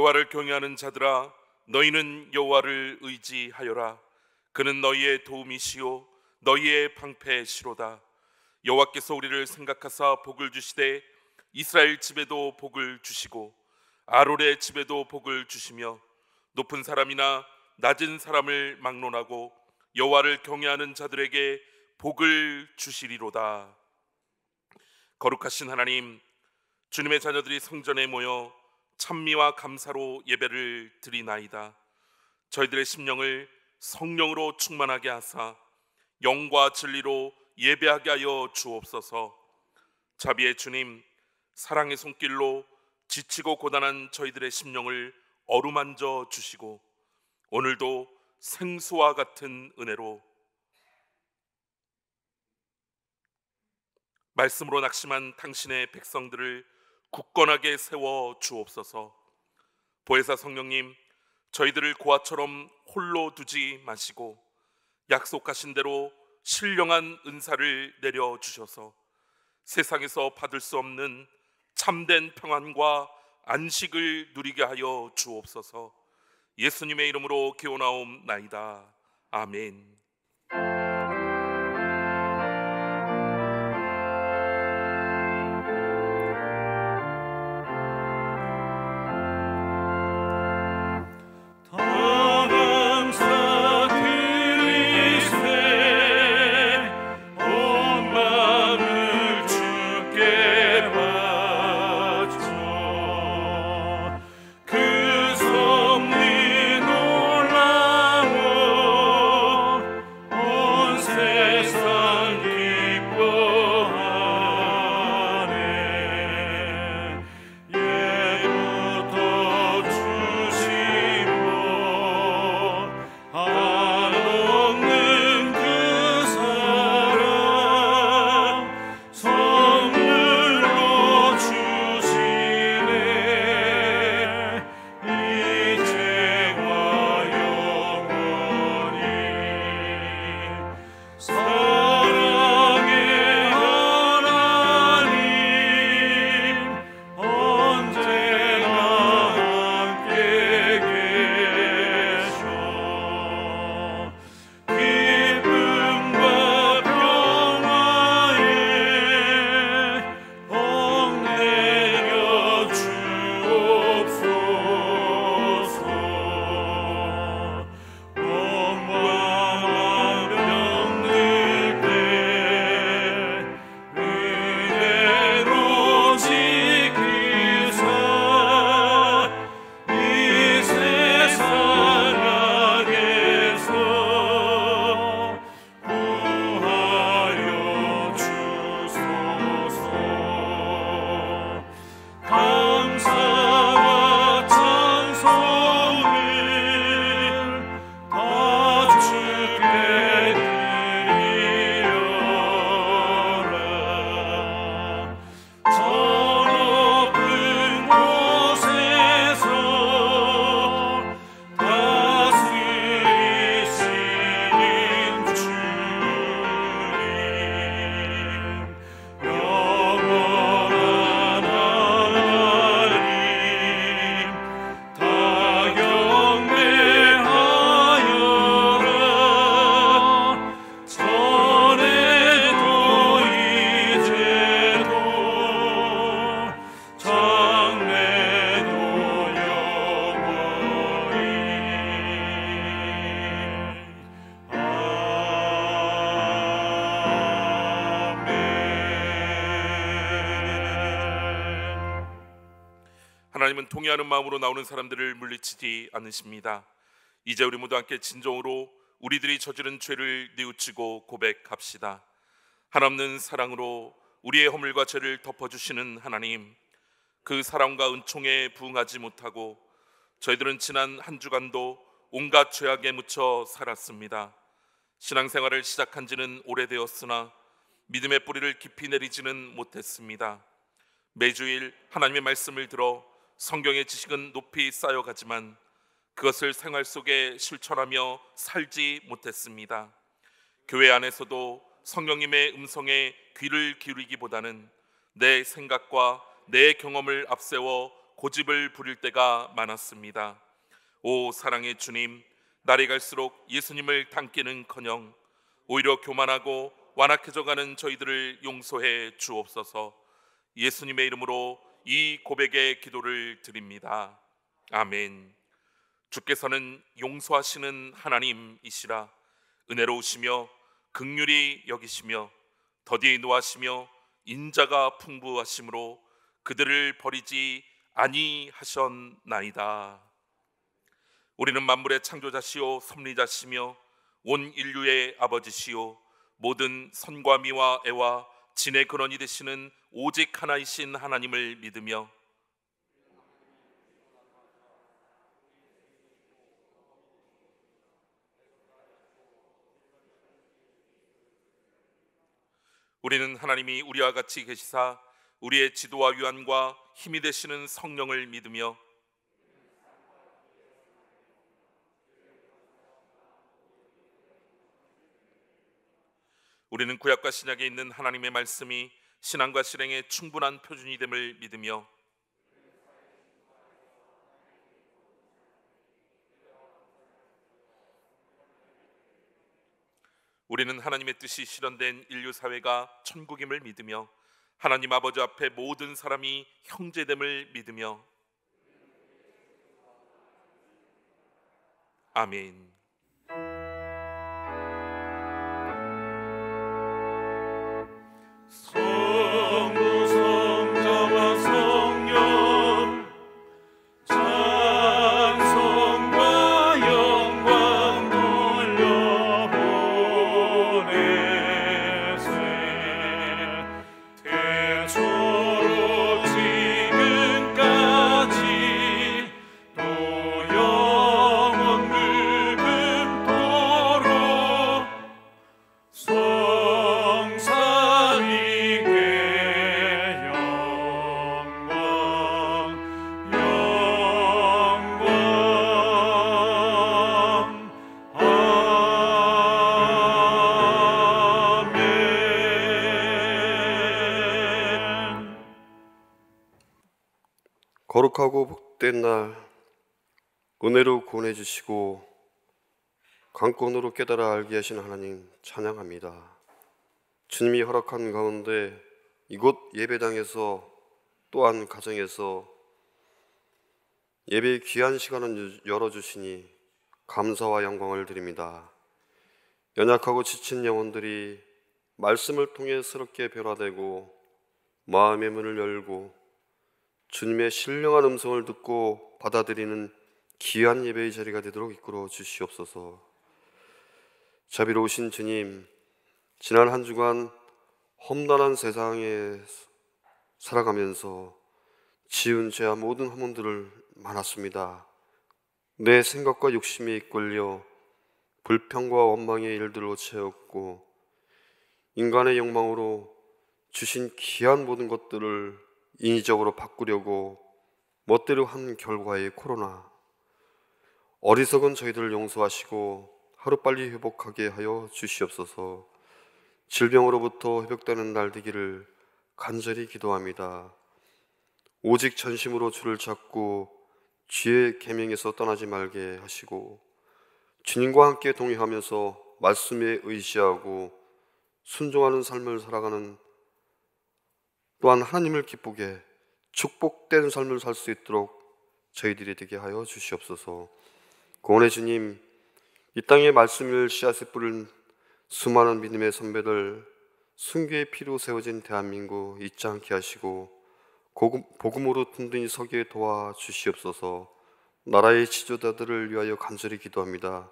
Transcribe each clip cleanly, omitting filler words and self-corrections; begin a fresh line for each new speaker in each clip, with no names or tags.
여호와를 경외하는 자들아, 너희는 여호와를 의지하여라. 그는 너희의 도움이시요 너희의 방패시로다. 여호와께서 우리를 생각하사 복을 주시되 이스라엘 집에도 복을 주시고 아론의 집에도 복을 주시며 높은 사람이나 낮은 사람을 막론하고 여호와를 경외하는 자들에게 복을 주시리로다. 거룩하신 하나님, 주님의 자녀들이 성전에 모여 찬미와 감사로 예배를 드리나이다. 저희들의 심령을 성령으로 충만하게 하사 영과 진리로 예배하게 하여 주옵소서. 자비의 주님, 사랑의 손길로 지치고 고단한 저희들의 심령을 어루만져 주시고 오늘도 생수와 같은 은혜로 말씀으로 낙심한 당신의 백성들을 굳건하게 세워 주옵소서. 보혜사 성령님, 저희들을 고아처럼 홀로 두지 마시고 약속하신 대로 신령한 은사를 내려주셔서 세상에서 받을 수 없는 참된 평안과 안식을 누리게 하여 주옵소서. 예수님의 이름으로 기원하옵나이다. 아멘. 하나님은 동의하는 마음으로 나오는 사람들을 물리치지 않으십니다. 이제 우리 모두 함께 진정으로 우리들이 저지른 죄를 뉘우치고 고백합시다. 한없는 사랑으로 우리의 허물과 죄를 덮어주시는 하나님, 그 사랑과 은총에 부응하지 못하고 저희들은 지난 한 주간도 온갖 죄악에 묻혀 살았습니다. 신앙생활을 시작한 지는 오래되었으나 믿음의 뿌리를 깊이 내리지는 못했습니다. 매주일 하나님의 말씀을 들어 성경의 지식은 높이 쌓여가지만 그것을 생활 속에 실천하며 살지 못했습니다. 교회 안에서도 성령님의 음성에 귀를 기울이기보다는 내 생각과 내 경험을 앞세워 고집을 부릴 때가 많았습니다. 오 사랑의 주님, 날이 갈수록 예수님을 닮기는커녕 오히려 교만하고 완악해져가는 저희들을 용서해 주옵소서. 예수님의 이름으로 이 고백의 기도를 드립니다. 아멘. 주께서는 용서하시는 하나님이시라. 은혜로우시며 긍휼히 여기시며 더디 노하시며 인자가 풍부하심으로 그들을 버리지 아니하셨나이다. 우리는 만물의 창조자시요 섭리자시며 온 인류의 아버지시요 모든 선과 미와 애와 진의 근원이 되시는 오직 하나이신 하나님을 믿으며 우리는 하나님이 우리와 같이 계시사 우리의 지도와 유한과 힘이 되시는 성령을 믿으며 우리는 구약과 신약에 있는 하나님의 말씀이 신앙과 실행의 충분한 표준이 됨을 믿으며 우리는 하나님의 뜻이 실현된 인류 사회가 천국임을 믿으며 하나님 아버지 앞에 모든 사람이 형제됨을 믿으며 아멘.
성부 성자와 성령 찬송과 영광 돌려보내세 태초로 지금까지 또 영원 무금토록 성삼위께 영광 아멘.
거룩하고 복된 날 은혜로 구원해 주시고 강권으로 깨달아 알게 하신 하나님 찬양합니다. 주님이 허락한 가운데 이곳 예배당에서 또한 가정에서 예배의 귀한 시간을 열어주시니 감사와 영광을 드립니다. 연약하고 지친 영혼들이 말씀을 통해 새롭게 변화되고 마음의 문을 열고 주님의 신령한 음성을 듣고 받아들이는 귀한 예배의 자리가 되도록 이끌어 주시옵소서. 자비로우신 주님, 지난 한 주간 험난한 세상에 살아가면서 지은 죄와 모든 허물들을 많았습니다. 내 생각과 욕심에 이끌려 불평과 원망의 일들로 채웠고 인간의 욕망으로 주신 귀한 모든 것들을 인위적으로 바꾸려고 멋대로 한 결과의 코로나. 어리석은 저희들을 용서하시고 하루빨리 회복하게 하여 주시옵소서. 질병으로부터 회복되는 날 되기를 간절히 기도합니다. 오직 전심으로 주를 찾고 주의 계명에서 떠나지 말게 하시고 주님과 함께 동행하면서 말씀에 의지하고 순종하는 삶을 살아가는, 또한 하나님을 기쁘게 축복된 삶을 살 수 있도록 저희들이 되게 하여 주시옵소서. 구원의 주님, 이 땅에 말씀을 씨앗에 뿌린 수많은 믿음의 선배들, 순교의 피로 세워진 대한민국 잊지 않게 하시고 복음으로 든든히 서게 도와주시옵소서. 나라의 지도자들을 위하여 간절히 기도합니다.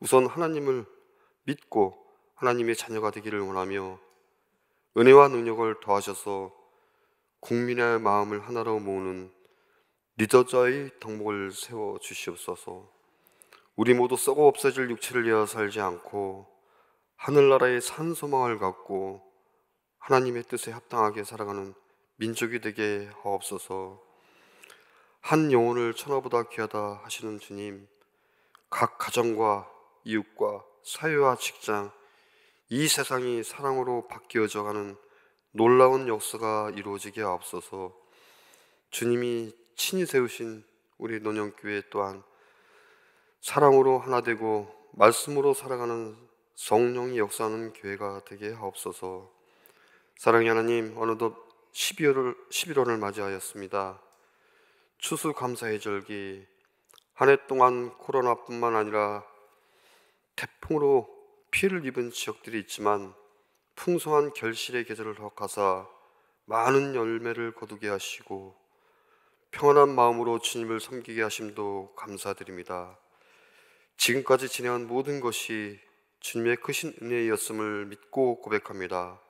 우선 하나님을 믿고 하나님의 자녀가 되기를 원하며 은혜와 능력을 더하셔서 국민의 마음을 하나로 모으는 리더자의 덕목을 세워 주시옵소서. 우리 모두 썩어 없어질 육체를 위하여 살지 않고 하늘나라의 산 소망을 갖고 하나님의 뜻에 합당하게 살아가는 민족이 되게 하옵소서. 한 영혼을 천하보다 귀하다 하시는 주님, 각 가정과 이웃과 사회와 직장, 이 세상이 사랑으로 바뀌어져 가는 놀라운 역사가 이루어지게 하옵소서. 주님이 친히 세우신 우리 논영교회 또한 사랑으로 하나 되고 말씀으로 살아가는 성령이 역사하는 교회가 되게 하옵소서. 사랑의 하나님, 어느덧 11월을 맞이하였습니다. 추수감사의 절기, 한 해 동안 코로나뿐만 아니라 태풍으로 피해를 입은 지역들이 있지만 풍성한 결실의 계절을 허락하사 많은 열매를 거두게 하시고 평안한 마음으로 주님을 섬기게 하심도 감사드립니다. 지금까지 진행한 모든 것이 주님의 크신 은혜였음을 믿고 고백합니다.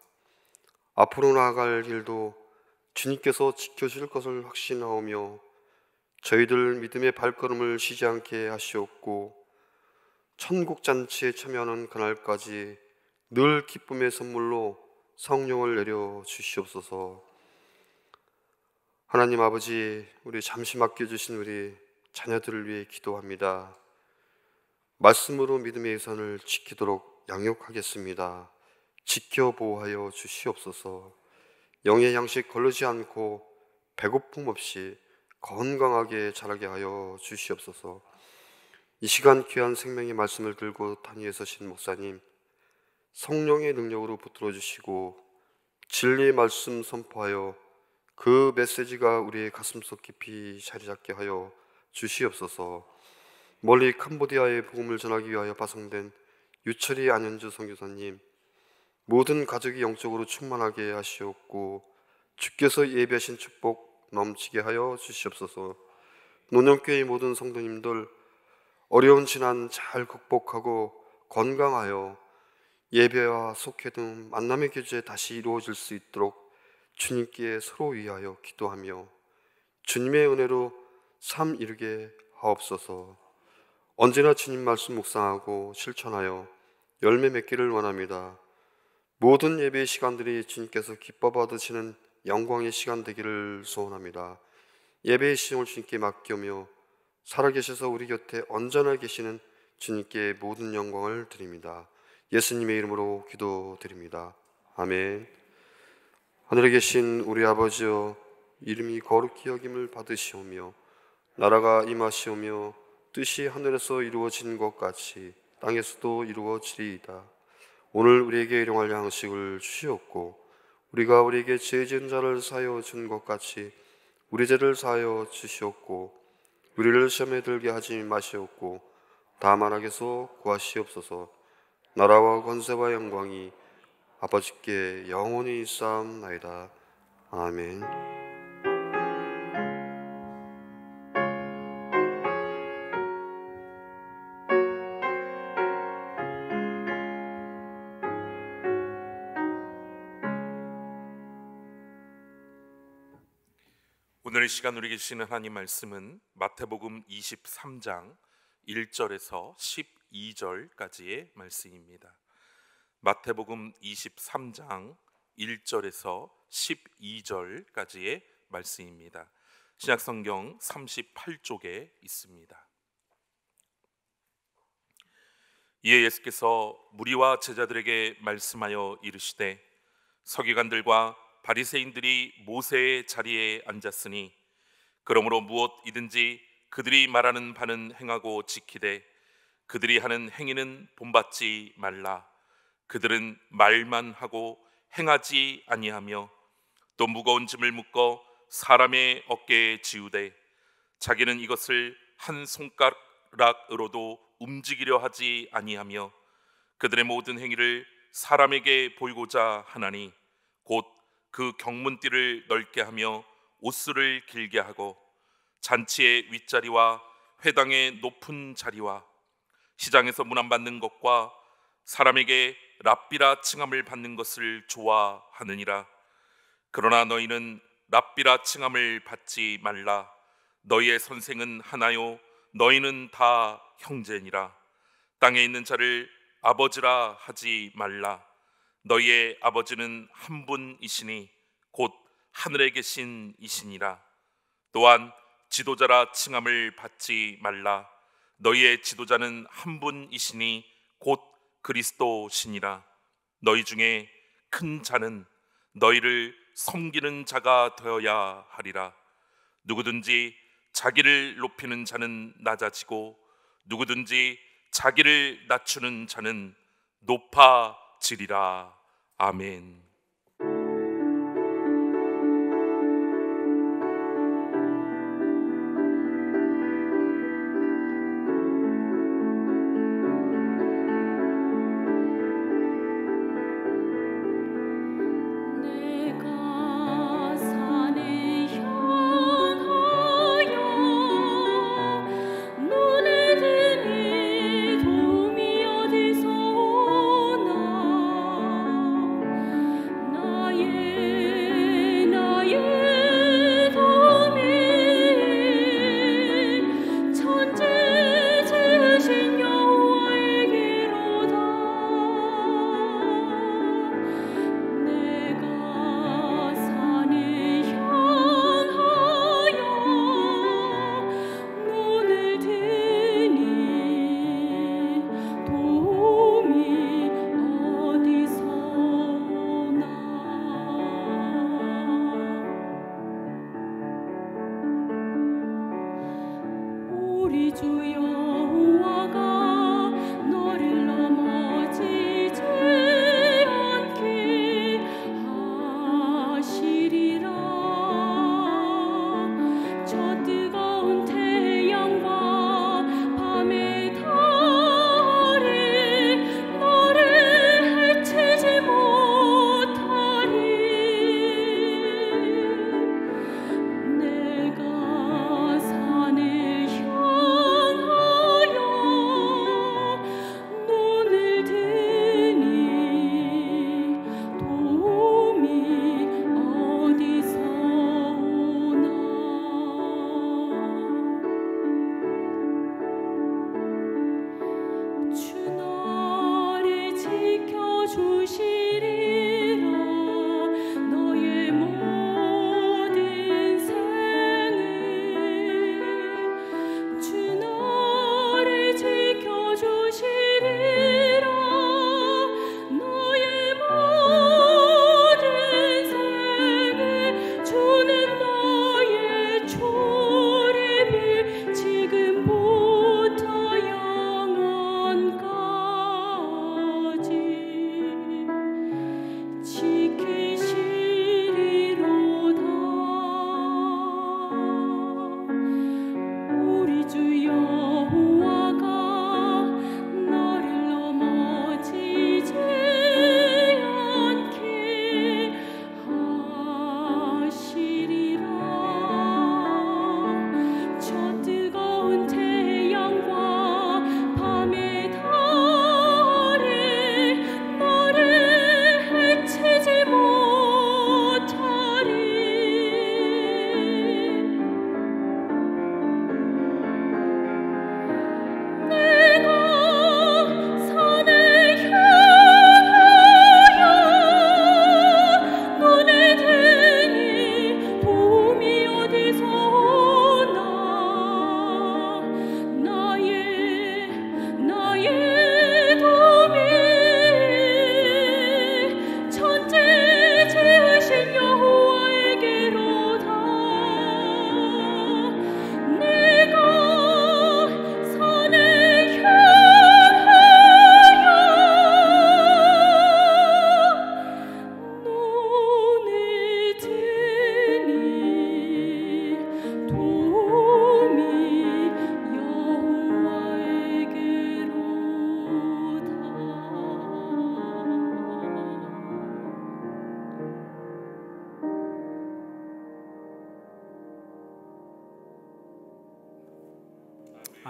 앞으로 나아갈 길도 주님께서 지켜주실 것을 확신하오며 저희들 믿음의 발걸음을 쉬지 않게 하시옵고 천국잔치에 참여하는 그날까지 늘 기쁨의 선물로 성령을 내려 주시옵소서. 하나님 아버지, 우리 잠시 맡겨주신 우리 자녀들을 위해 기도합니다. 말씀으로 믿음의 선을 지키도록 양육하겠습니다. 지켜 보호하여 주시옵소서. 영의 양식 거르지 않고 배고픔 없이 건강하게 자라게 하여 주시옵소서. 이 시간 귀한 생명의 말씀을 들고 단위에 서신 목사님, 성령의 능력으로 붙들어 주시고 진리의 말씀 선포하여 그 메시지가 우리의 가슴속 깊이 자리 잡게 하여 주시옵소서. 멀리 캄보디아의 복음을 전하기 위하여 파송된 유철이 안현주 선교사님, 모든 가족이 영적으로 충만하게 하시옵고 주께서 예배하신 축복 넘치게 하여 주시옵소서. 논영교회의 모든 성도님들 어려운 지난 잘 극복하고 건강하여 예배와 속회 등 만남의 교제 다시 이루어질 수 있도록 주님께 서로 위하여 기도하며 주님의 은혜로 삶 이루게 하옵소서. 언제나 주님 말씀 묵상하고 실천하여 열매 맺기를 원합니다. 모든 예배의 시간들이 주님께서 기뻐 받으시는 영광의 시간 되기를 소원합니다. 예배의 시종을 주님께 맡기며 살아계셔서 우리 곁에 언제나 계시는 주님께 모든 영광을 드립니다. 예수님의 이름으로 기도드립니다. 아멘. 하늘에 계신 우리 아버지여, 이름이 거룩히 여김을 받으시오며 나라가 임하시오며 뜻이 하늘에서 이루어진 것 같이 땅에서도 이루어지리이다. 오늘 우리에게 일용할 양식을 주시옵고 우리가 우리에게 죄 지은 자를 사하여 준 것 같이 우리 죄를 사하여 주시옵고 우리를 시험에 들게 하지 마시옵고 다만 악에서 구하시옵소서. 나라와 권세와 영광이 아버지께 영원히 있사옵나이다. 아멘.
오늘 이 시간 우리 계시는 하나님 말씀은 마태복음 23장 1절에서 12절까지의 말씀입니다. 마태복음 23장 1절에서 12절까지의 말씀입니다. 신약성경 38쪽에 있습니다. 이에 예수께서 무리와 제자들에게 말씀하여 이르시되 서기관들과 바리새인들이 모세의 자리에 앉았으니 그러므로 무엇이든지 그들이 말하는 바는 행하고 지키되 그들이 하는 행위는 본받지 말라. 그들은 말만 하고 행하지 아니하며 또 무거운 짐을 묶어 사람의 어깨에 지우되 자기는 이것을 한 손가락으로도 움직이려 하지 아니하며 그들의 모든 행위를 사람에게 보이고자 하나니 곧 그 경문띠를 넓게 하며 옷수를 길게 하고 잔치의 윗자리와 회당의 높은 자리와 시장에서 문안받는 것과 사람에게 랍비라 칭함을 받는 것을 좋아하느니라. 그러나 너희는 랍비라 칭함을 받지 말라. 너희의 선생은 하나요 너희는 다 형제니라. 땅에 있는 자를 아버지라 하지 말라. 너희의 아버지는 한 분이시니 곧 하늘에 계신 이시니라. 또한 지도자라 칭함을 받지 말라. 너희의 지도자는 한 분이시니 곧 그리스도시니라. 너희 중에 큰 자는 너희를 섬기는 자가 되어야 하리라. 누구든지 자기를 높이는 자는 낮아지고 누구든지 자기를 낮추는 자는 높아지리라. 아멘.
눈에 드니 도움이 어디서 오나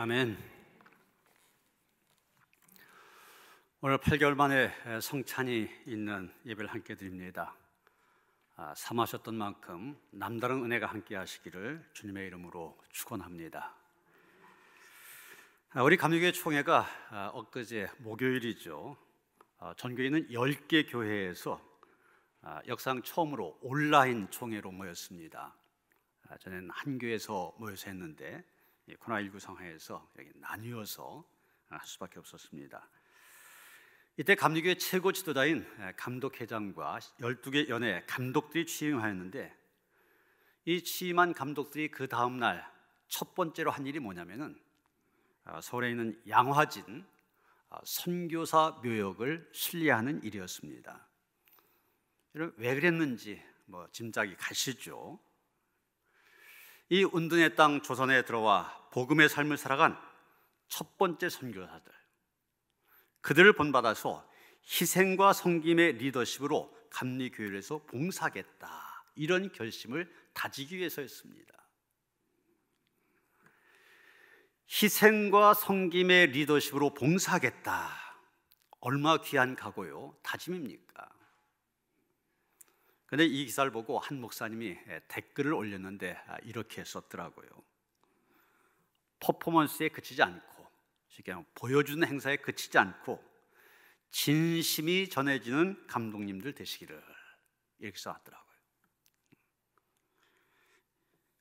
아멘. 오늘 8개월 만에 성찬이 있는 예배를 함께 드립니다. 삼하셨던 만큼 남다른 은혜가 함께 하시기를 주님의 이름으로 축원합니다. 우리 감리교회 총회가 엊그제 목요일이죠. 전교회는 10개 교회에서 역사상 처음으로 온라인 총회로 모였습니다. 전에는 한 교회에서 모여서 했는데 코로나19 상황에서 여기 나뉘어서 할 수밖에 없었습니다. 이때 감리교회 최고 지도자인 감독회장과 12개 연회 감독들이 취임하였는데, 이 취임한 감독들이 그 다음 날 첫 번째로 한 일이 뭐냐면은 서울에 있는 양화진 선교사 묘역을 순례하는 일이었습니다. 왜 그랬는지 짐작이 가시죠. 이 은둔의 땅 조선에 들어와 복음의 삶을 살아간 첫 번째 선교사들, 그들을 본받아서 희생과 섬김의 리더십으로 감리교회에서 봉사하겠다, 이런 결심을 다지기 위해서였습니다. 희생과 섬김의 리더십으로 봉사하겠다, 얼마 귀한 각오요, 다짐입니까? 그런데 이 기사를 보고 한 목사님이 댓글을 올렸는데 이렇게 썼더라고요. 퍼포먼스에 그치지 않고, 쉽게 말하면 보여주는 행사에 그치지 않고 진심이 전해지는 감독님들 되시기를, 이렇게 써놨더라고요.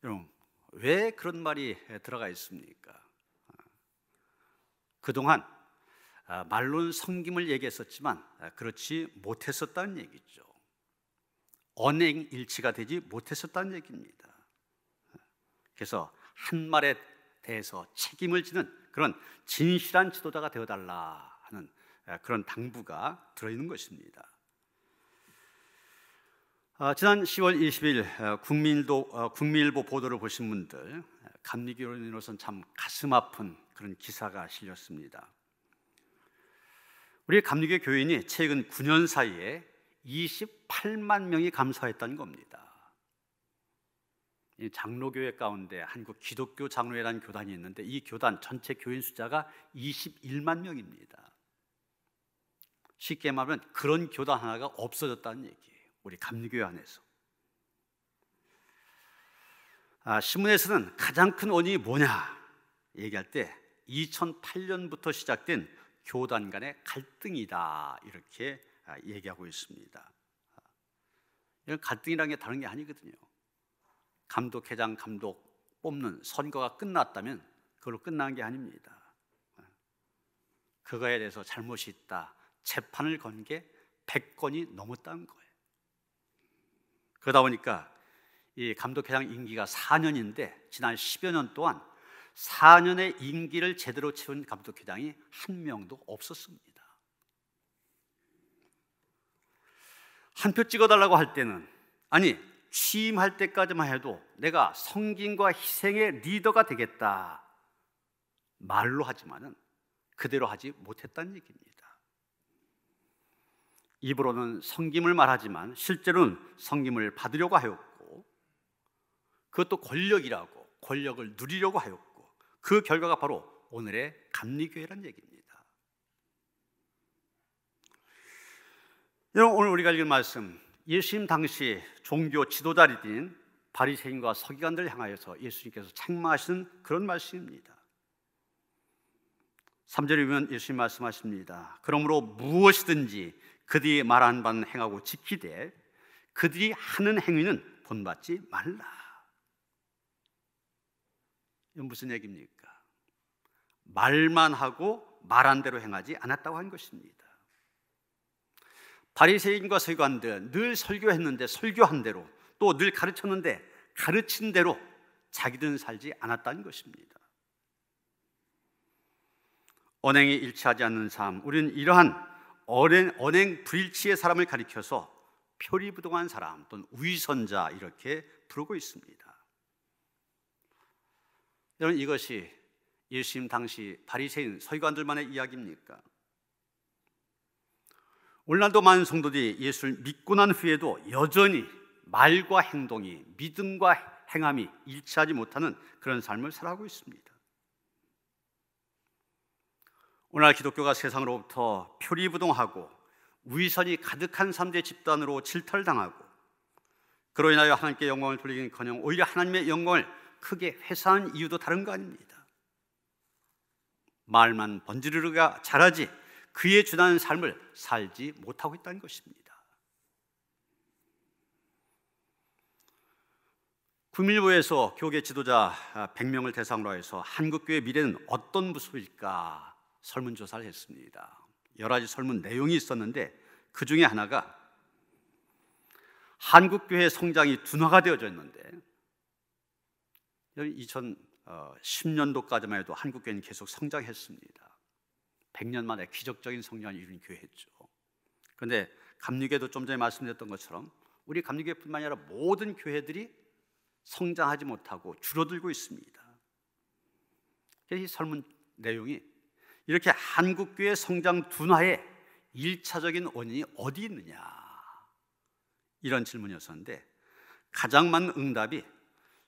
여러분, 왜 그런 말이 들어가 있습니까? 그동안 말로는 섬김을 얘기했었지만 그렇지 못했었다는 얘기죠. 언행일치가 되지 못했었다는 얘기입니다. 그래서 한 말에 대해서 책임을 지는 그런 진실한 지도자가 되어달라 하는 그런 당부가 들어있는 것입니다. 지난 10월 20일 국민일보 보도를 보신 분들, 감리교인으로서는 참 가슴 아픈 그런 기사가 실렸습니다. 우리 감리교 교인이 최근 9년 사이에 28만 명이 감사했다는 겁니다. 이 장로교회 가운데 한국 기독교 장로회라는 교단이 있는데, 이 교단 전체 교인 숫자가 21만 명입니다. 쉽게 말하면 그런 교단 하나가 없어졌다는 얘기예요, 우리 감리교회 안에서. 신문에서는 가장 큰 원인이 뭐냐 얘기할 때 2008년부터 시작된 교단 간의 갈등이다, 이렇게 얘기하고 있습니다. 이런 갈등이라는 게 다른 게 아니거든요. 감독회장, 감독 뽑는 선거가 끝났다면 그걸로 끝난 게 아닙니다. 그거에 대해서 잘못이 있다, 재판을 건 게 100건이 넘었다는 거예요. 그러다 보니까 이 감독회장 임기가 4년인데 지난 10여 년 동안 4년의 임기를 제대로 채운 감독회장이 한 명도 없었습니다. 한 표 찍어달라고 할 때는, 아니 취임할 때까지만 해도 내가 섬김과 희생의 리더가 되겠다 말로 하지만은 그대로 하지 못했다는 얘기입니다. 입으로는 섬김을 말하지만 실제로는 섬김을 받으려고 하였고, 그것도 권력이라고, 권력을 누리려고 하였고, 그 결과가 바로 오늘의 감리교회란 얘기입니다. 여러분, 오늘 우리가 읽은 말씀, 예수님 당시 종교 지도자들인 바리새인과 서기관들을 향하여서 예수님께서 책망하시는 그런 말씀입니다. 3절에 보면 예수님 말씀하십니다. 그러므로 무엇이든지 그들이 말하는 바는 행하고 지키되 그들이 하는 행위는 본받지 말라. 이건 무슨 얘기입니까? 말만 하고 말한 대로 행하지 않았다고 한 것입니다. 바리새인과 서기관들 늘 설교했는데 설교한 대로, 또 늘 가르쳤는데 가르친 대로 자기들은 살지 않았다는 것입니다. 언행이 일치하지 않는 삶, 우리는 이러한 언행 불일치의 사람을 가리켜서 표리부동한 사람 또는 위선자, 이렇게 부르고 있습니다. 여러분, 이것이 예수님 당시 바리새인 서기관들만의 이야기입니까? 오늘날도 많은 성도들이 예수를 믿고 난 후에도 여전히 말과 행동이, 믿음과 행함이 일치하지 못하는 그런 삶을 살아가고 있습니다. 오늘날 기독교가 세상으로부터 표리부동하고 위선이 가득한 3대 집단으로 질탈당하고 그로 인하여 하나님께 영광을 돌리기는커녕 오히려 하나님의 영광을 크게 회사한 이유도 다른 거 아닙니다. 말만 번지르르가 자라지 그에 준하는 삶을 살지 못하고 있다는 것입니다. 국민일보에서 교계 지도자 100명을 대상으로 해서 한국교회 미래는 어떤 모습일까 설문조사를 했습니다. 여러 가지 설문 내용이 있었는데 그 중에 하나가 한국교회 성장이 둔화가 되어져 있는데 2010년도까지만 해도 한국교회는 계속 성장했습니다. 100년 만에 기적적인 성장을 이룬 교회였죠. 그런데 감리교회도 좀 전에 말씀드렸던 것처럼 우리 감리교회뿐만 아니라 모든 교회들이 성장하지 못하고 줄어들고 있습니다. 이 설문 내용이 이렇게 한국교회 성장 둔화의 1차적인 원인이 어디 있느냐 이런 질문이었었는데 가장 많은 응답이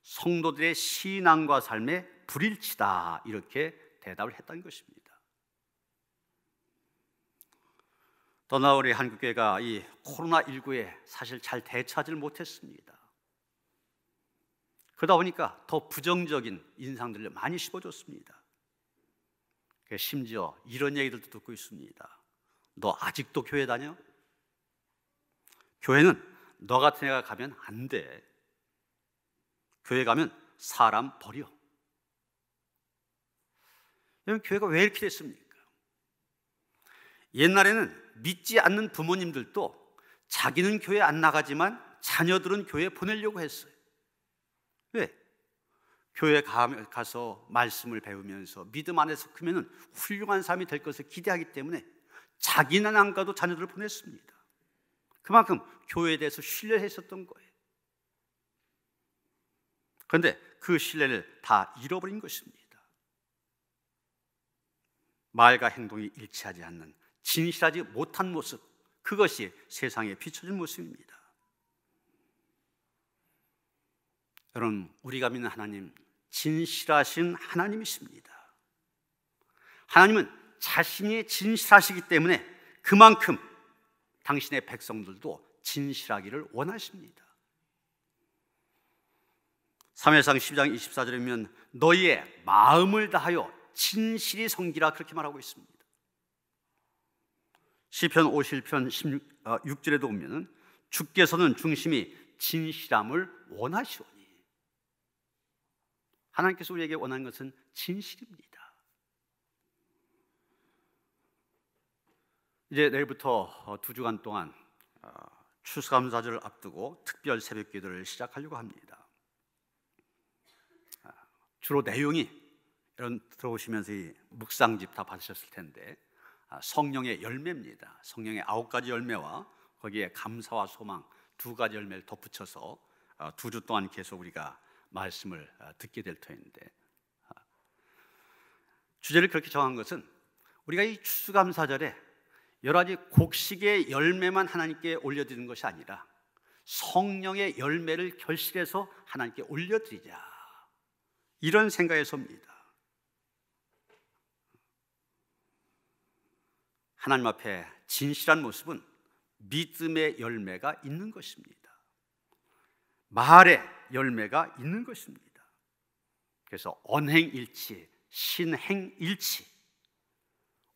성도들의 신앙과 삶의 불일치다 이렇게 대답을 했다는 것입니다. 더나 우리 한국교회가 이 코로나19에 사실 잘 대처하지 못했습니다. 그러다 보니까 더 부정적인 인상들을 많이 씹어줬습니다. 심지어 이런 얘기들도 듣고 있습니다. 너 아직도 교회 다녀? 교회는 너 같은 애가 가면 안 돼. 교회 가면 사람 버려. 여러분, 교회가 왜 이렇게 됐습니까? 옛날에는 믿지 않는 부모님들도 자기는 교회 안 나가지만 자녀들은 교회 보내려고 했어요. 왜? 교회 가서 말씀을 배우면서 믿음 안에서 크면 훌륭한 삶이 될 것을 기대하기 때문에 자기는 안 가도 자녀들을 보냈습니다. 그만큼 교회에 대해서 신뢰했었던 거예요. 그런데 그 신뢰를 다 잃어버린 것입니다. 말과 행동이 일치하지 않는 진실하지 못한 모습, 그것이 세상에 비춰진 모습입니다. 여러분, 우리가 믿는 하나님 진실하신 하나님이십니다. 하나님은 자신이 진실하시기 때문에 그만큼 당신의 백성들도 진실하기를 원하십니다. 사무엘상 12장 24절이면 너희의 마음을 다하여 진실이 섬기라 그렇게 말하고 있습니다. 시편 51편 6절에도 보면 주께서는 중심이 진실함을 원하시오니 하나님께서 우리에게 원하는 것은 진실입니다. 이제 내일부터 2주간 동안 추수감사절을 앞두고 특별 새벽 기도를 시작하려고 합니다. 주로 내용이 여러분 들어오시면서 이 묵상집 다 받으셨을 텐데 성령의 열매입니다. 성령의 9가지 열매와 거기에 감사와 소망 2가지 열매를 덧붙여서 2주 동안 계속 우리가 말씀을 듣게 될 터인데 주제를 그렇게 정한 것은 우리가 이 추수감사절에 여러 가지 곡식의 열매만 하나님께 올려드리는 것이 아니라 성령의 열매를 결실해서 하나님께 올려드리자 이런 생각에서입니다. 하나님 앞에 진실한 모습은 믿음의 열매가 있는 것입니다. 말의 열매가 있는 것입니다. 그래서 언행일치, 신행일치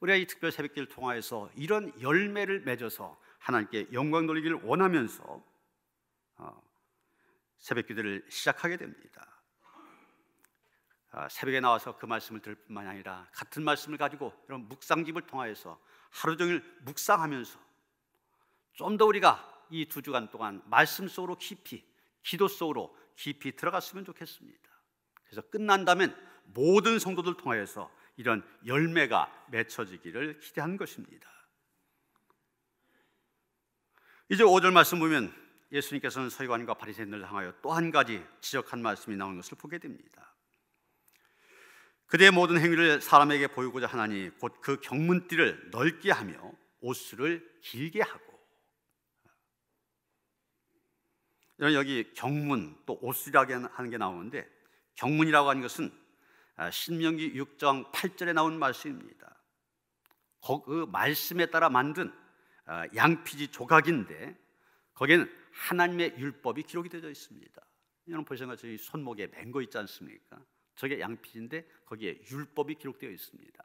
우리가 이 특별 새벽기를 통하여서 이런 열매를 맺어서 하나님께 영광 돌리기를 원하면서 새벽기도를 시작하게 됩니다. 새벽에 나와서 그 말씀을 들을 뿐만 아니라 같은 말씀을 가지고 이런 묵상집을 통하여서 하루 종일 묵상하면서 좀 더 우리가 이 2주간 동안 말씀 속으로 깊이 기도 속으로 깊이 들어갔으면 좋겠습니다. 그래서 끝난다면 모든 성도들 통하여서 이런 열매가 맺혀지기를 기대하는 것입니다. 이제 5절 말씀 보면 예수님께서는 서기관과 바리새인들을 향하여 또 한 가지 지적한 말씀이 나오는 것을 보게 됩니다. 그대의 모든 행위를 사람에게 보이고자 하나니 곧 그 경문띠를 넓게 하며 옷수를 길게 하고. 여기 경문 또 옷수라고 하는 게 나오는데 경문이라고 하는 것은 신명기 6장 8절에 나온 말씀입니다. 그 말씀에 따라 만든 양피지 조각인데 거기에는 하나님의 율법이 기록이 되어 있습니다. 여러분 보시는 것처럼 손목에 맨 거 있지 않습니까? 저게 양피지인데 거기에 율법이 기록되어 있습니다.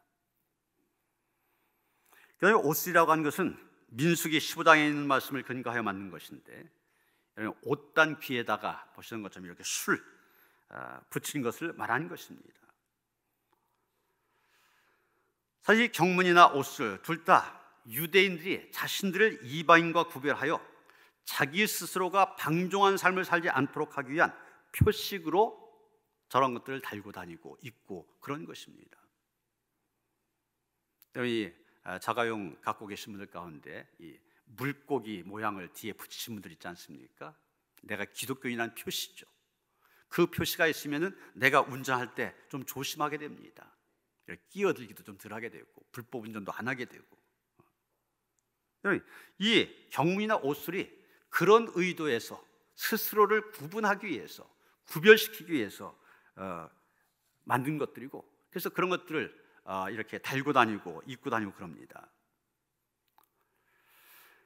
그다음에 옷이라고 하는 것은 민수기 15장에 있는 말씀을 근거하여 만든 것인데 옷단 귀에다가 보시는 것처럼 이렇게 술 붙인 것을 말하는 것입니다. 사실 경문이나 옷술 둘 다 유대인들이 자신들을 이방인과 구별하여 자기 스스로가 방종한 삶을 살지 않도록 하기 위한 표식으로 저런 것들을 달고 다니고 입고 그런 것입니다. 이 자가용 갖고 계신 분들 가운데 이 물고기 모양을 뒤에 붙이신 분들 있지 않습니까? 내가 기독교인이라는 표시죠. 그 표시가 있으면은 내가 운전할 때 좀 조심하게 됩니다. 끼어들기도 좀 덜 하게 되고 불법 운전도 안 하게 되고. 이 경문이나 옷술이 그런 의도에서 스스로를 구분하기 위해서 구별시키기 위해서 만든 것들이고, 그래서 그런 것들을 이렇게 달고 다니고 입고 다니고 그럽니다.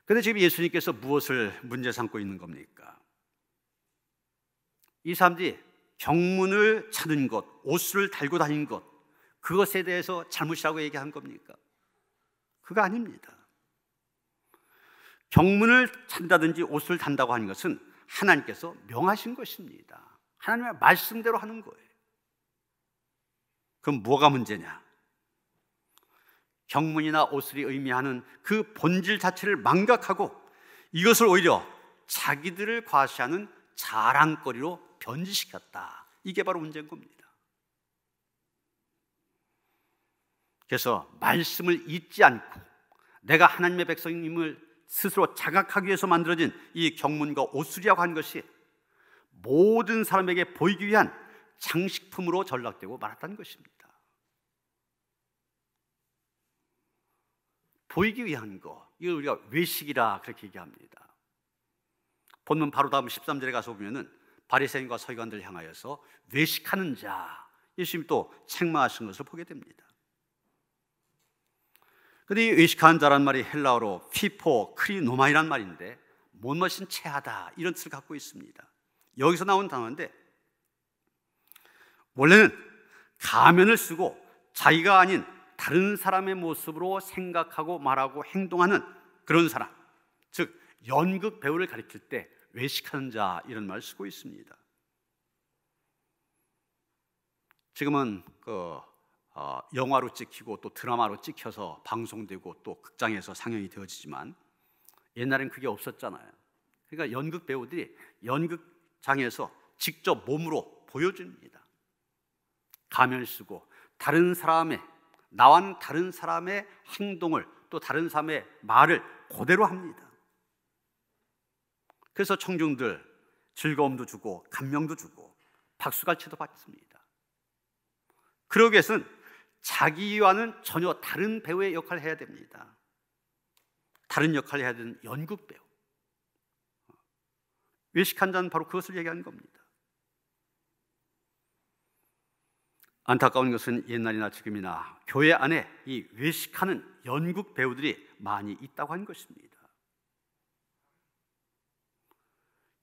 그런데 지금 예수님께서 무엇을 문제 삼고 있는 겁니까? 이 사람들이 경문을 찾는 것, 옷을 달고 다니는 것, 그것에 대해서 잘못이라고 얘기한 겁니까? 그거 아닙니다. 경문을 찬다든지 옷을 단다고 하는 것은 하나님께서 명하신 것입니다. 하나님의 말씀대로 하는 거예요. 그럼 뭐가 문제냐? 경문이나 옷을 의미하는 그 본질 자체를 망각하고 이것을 오히려 자기들을 과시하는 자랑거리로 변질시켰다. 이게 바로 문제인 겁니다. 그래서 말씀을 잊지 않고 내가 하나님의 백성임을 스스로 자각하기 위해서 만들어진 이 경문과 옷술이라고 하는 것이 모든 사람에게 보이기 위한 장식품으로 전락되고 말았다는 것입니다. 보이기 위한 거, 이걸 우리가 외식이라 그렇게 얘기합니다. 본문 바로 다음 13절에 가서 보면은 바리새인과 서기관들 향하여서 외식하는 자, 예수님이 또 책망하신 것을 보게 됩니다. 그런데 이 외식하는 자란 말이 헬라어로 피포 크리노마이란 말인데 못마신 체하다 이런 뜻을 갖고 있습니다. 여기서 나온 단어인데 원래는 가면을 쓰고 자기가 아닌 다른 사람의 모습으로 생각하고 말하고 행동하는 그런 사람, 즉 연극 배우를 가리킬 때 외식하는 자 이런 말을 쓰고 있습니다. 지금은 영화로 찍히고 또 드라마로 찍혀서 방송되고 또 극장에서 상영이 되어지지만 옛날엔 그게 없었잖아요. 그러니까 연극 배우들이 연극장에서 직접 몸으로 보여줍니다. 가면을 쓰고 다른 사람의, 나와는 다른 사람의 행동을 또 다른 사람의 말을 그대로 합니다. 그래서 청중들 즐거움도 주고 감명도 주고 박수갈채도 받습니다. 그러기 위해서는 자기와는 전혀 다른 배우의 역할을 해야 됩니다. 다른 역할을 해야 되는 연극 배우. 외식한 자는 바로 그것을 얘기하는 겁니다. 안타까운 것은 옛날이나 지금이나 교회 안에 이 외식하는 연극 배우들이 많이 있다고 하는 것입니다.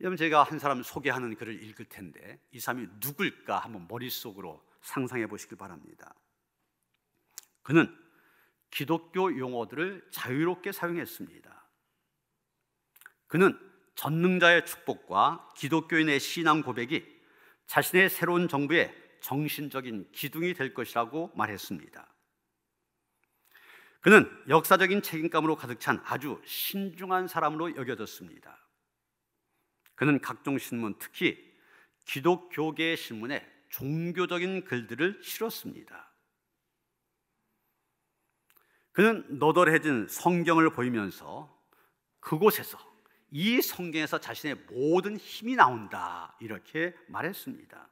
여러분, 제가 한 사람 소개하는 글을 읽을 텐데 이 사람이 누굴까 한번 머릿속으로 상상해 보시길 바랍니다. 그는 기독교 용어들을 자유롭게 사용했습니다. 그는 전능자의 축복과 기독교인의 신앙 고백이 자신의 새로운 정부의 정신적인 기둥이 될 것이라고 말했습니다. 그는 역사적인 책임감으로 가득 찬 아주 신중한 사람으로 여겨졌습니다. 그는 각종 신문, 특히 기독교계의 신문에 종교적인 글들을 실었습니다. 그는 너덜해진 성경을 보이면서 그곳에서, 이 성경에서 자신의 모든 힘이 나온다 이렇게 말했습니다.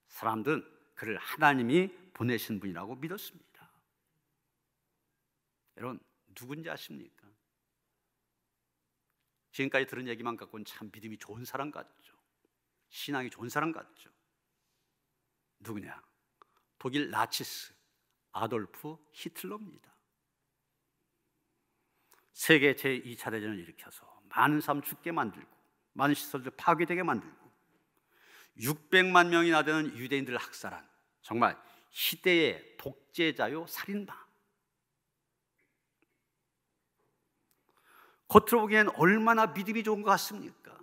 사람들은 그를 하나님이 보내신 분이라고 믿었습니다. 여러분, 누군지 아십니까? 지금까지 들은 얘기만 갖고는 참 믿음이 좋은 사람 같죠. 신앙이 좋은 사람 같죠. 누구냐? 독일 나치스 아돌프 히틀러입니다. 세계 제2차 대전을 일으켜서 많은 사람 죽게 만들고 많은 시설들 파괴되게 만들고 600만 명이나 되는 유대인들을 학살한 정말 시대의 독재자요 살인마. 겉으로 보기엔 얼마나 믿음이 좋은 것 같습니까?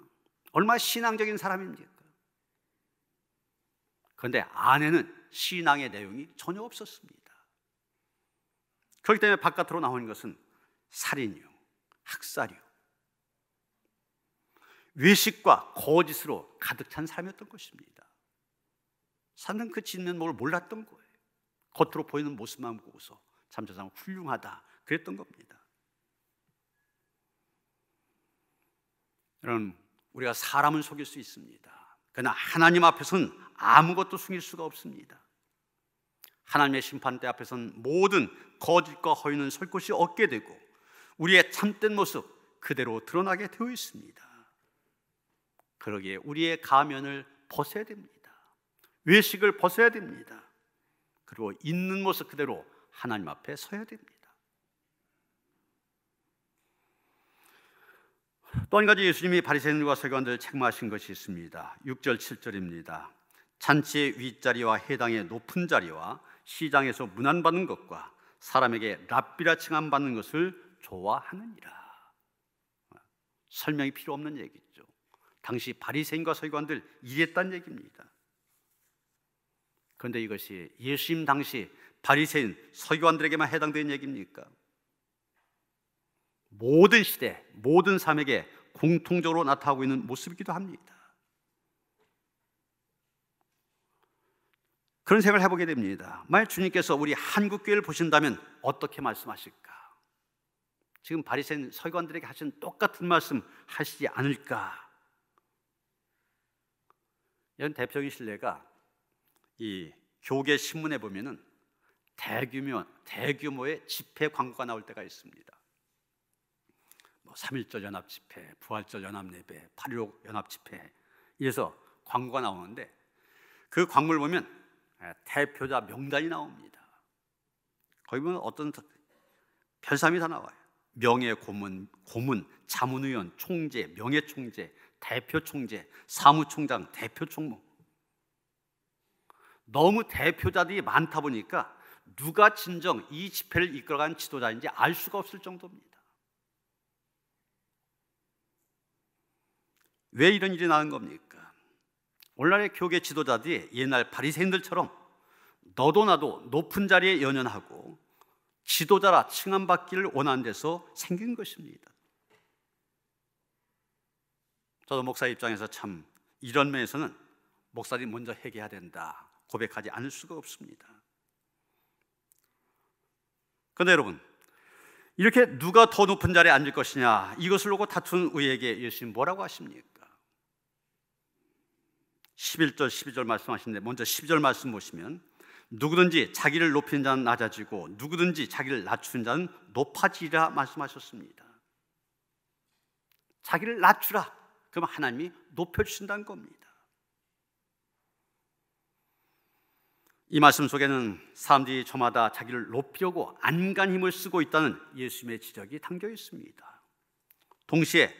얼마나 신앙적인 사람입니까? 그런데 안에는 신앙의 내용이 전혀 없었습니다. 그렇기 때문에 바깥으로 나오는 것은 살인이요, 학살이요, 외식과 거짓으로 가득 찬 삶이었던 것입니다. 사람들은 그 짓는 뭘 몰랐던 거예요. 겉으로 보이는 모습만 보고서 참 저 사람 훌륭하다 그랬던 겁니다. 여러분, 우리가 사람은 속일 수 있습니다. 그러나 하나님 앞에서는 아무것도 숨길 수가 없습니다. 하나님의 심판대 앞에서는 모든 거짓과 허위는 설 곳이 없게 되고 우리의 참된 모습 그대로 드러나게 되어 있습니다. 그러기에 우리의 가면을 벗어야 됩니다. 외식을 벗어야 됩니다. 그리고 있는 모습 그대로 하나님 앞에 서야 됩니다. 또 한 가지 예수님이 바리새인들과 서기관들을 책망하신 것이 있습니다. 6절 7절입니다. 잔치의 윗자리와 해당의 높은 자리와 시장에서 문안받는 것과 사람에게 랍비라 칭함받는 것을 좋아하느니라. 설명이 필요 없는 얘기죠. 당시 바리새인과 서기관들 이랬다는 얘기입니다. 그런데 이것이 예수님 당시 바리새인 서기관들에게만 해당되는 얘기입니까? 모든 시대, 모든 사람에게 공통적으로 나타나고 있는 모습이기도 합니다. 그런 생각을 해보게 됩니다. 만약 주님께서 우리 한국교회를 보신다면 어떻게 말씀하실까? 지금 바리새인 서기관들에게 하신 똑같은 말씀 하시지 않을까? 이런 대표적인 신뢰가 이 교계 신문에 보면은 대규모의 집회 광고가 나올 때가 있습니다. 3.1절 연합집회, 부활절 연합예배, 8.16 연합집회 이래서 광고가 나오는데 그 광고를 보면 대표자 명단이 나옵니다. 거기 보면 어떤 별사람이 다 나와요. 명예고문, 자문위원, 총재, 명예총재, 대표총재, 사무총장, 대표총무. 너무 대표자들이 많다 보니까 누가 진정 이 집회를 이끌어간 지도자인지 알 수가 없을 정도입니다. 왜 이런 일이 나는 겁니까? 오늘날의 교계 지도자들이 옛날 바리새인들처럼 너도 나도 높은 자리에 연연하고 지도자라 칭함받기를 원하는 데서 생긴 것입니다. 저도 목사 입장에서 참 이런 면에서는 목사들이 먼저 회개해야 된다 고백하지 않을 수가 없습니다. 그런데 여러분, 이렇게 누가 더 높은 자리에 앉을 것이냐 이것을 놓고 다투는 우리에게 예수님 뭐라고 하십니까? 11절 12절 말씀하시는데 먼저 12절 말씀 보시면 누구든지 자기를 높이는 자는 낮아지고 누구든지 자기를 낮추는 자는 높아지리라 말씀하셨습니다. 자기를 낮추라 그럼 하나님이 높여주신다는 겁니다. 이 말씀 속에는 사람들이 저마다 자기를 높이려고 안간 힘을 쓰고 있다는 예수님의 지적이 담겨 있습니다. 동시에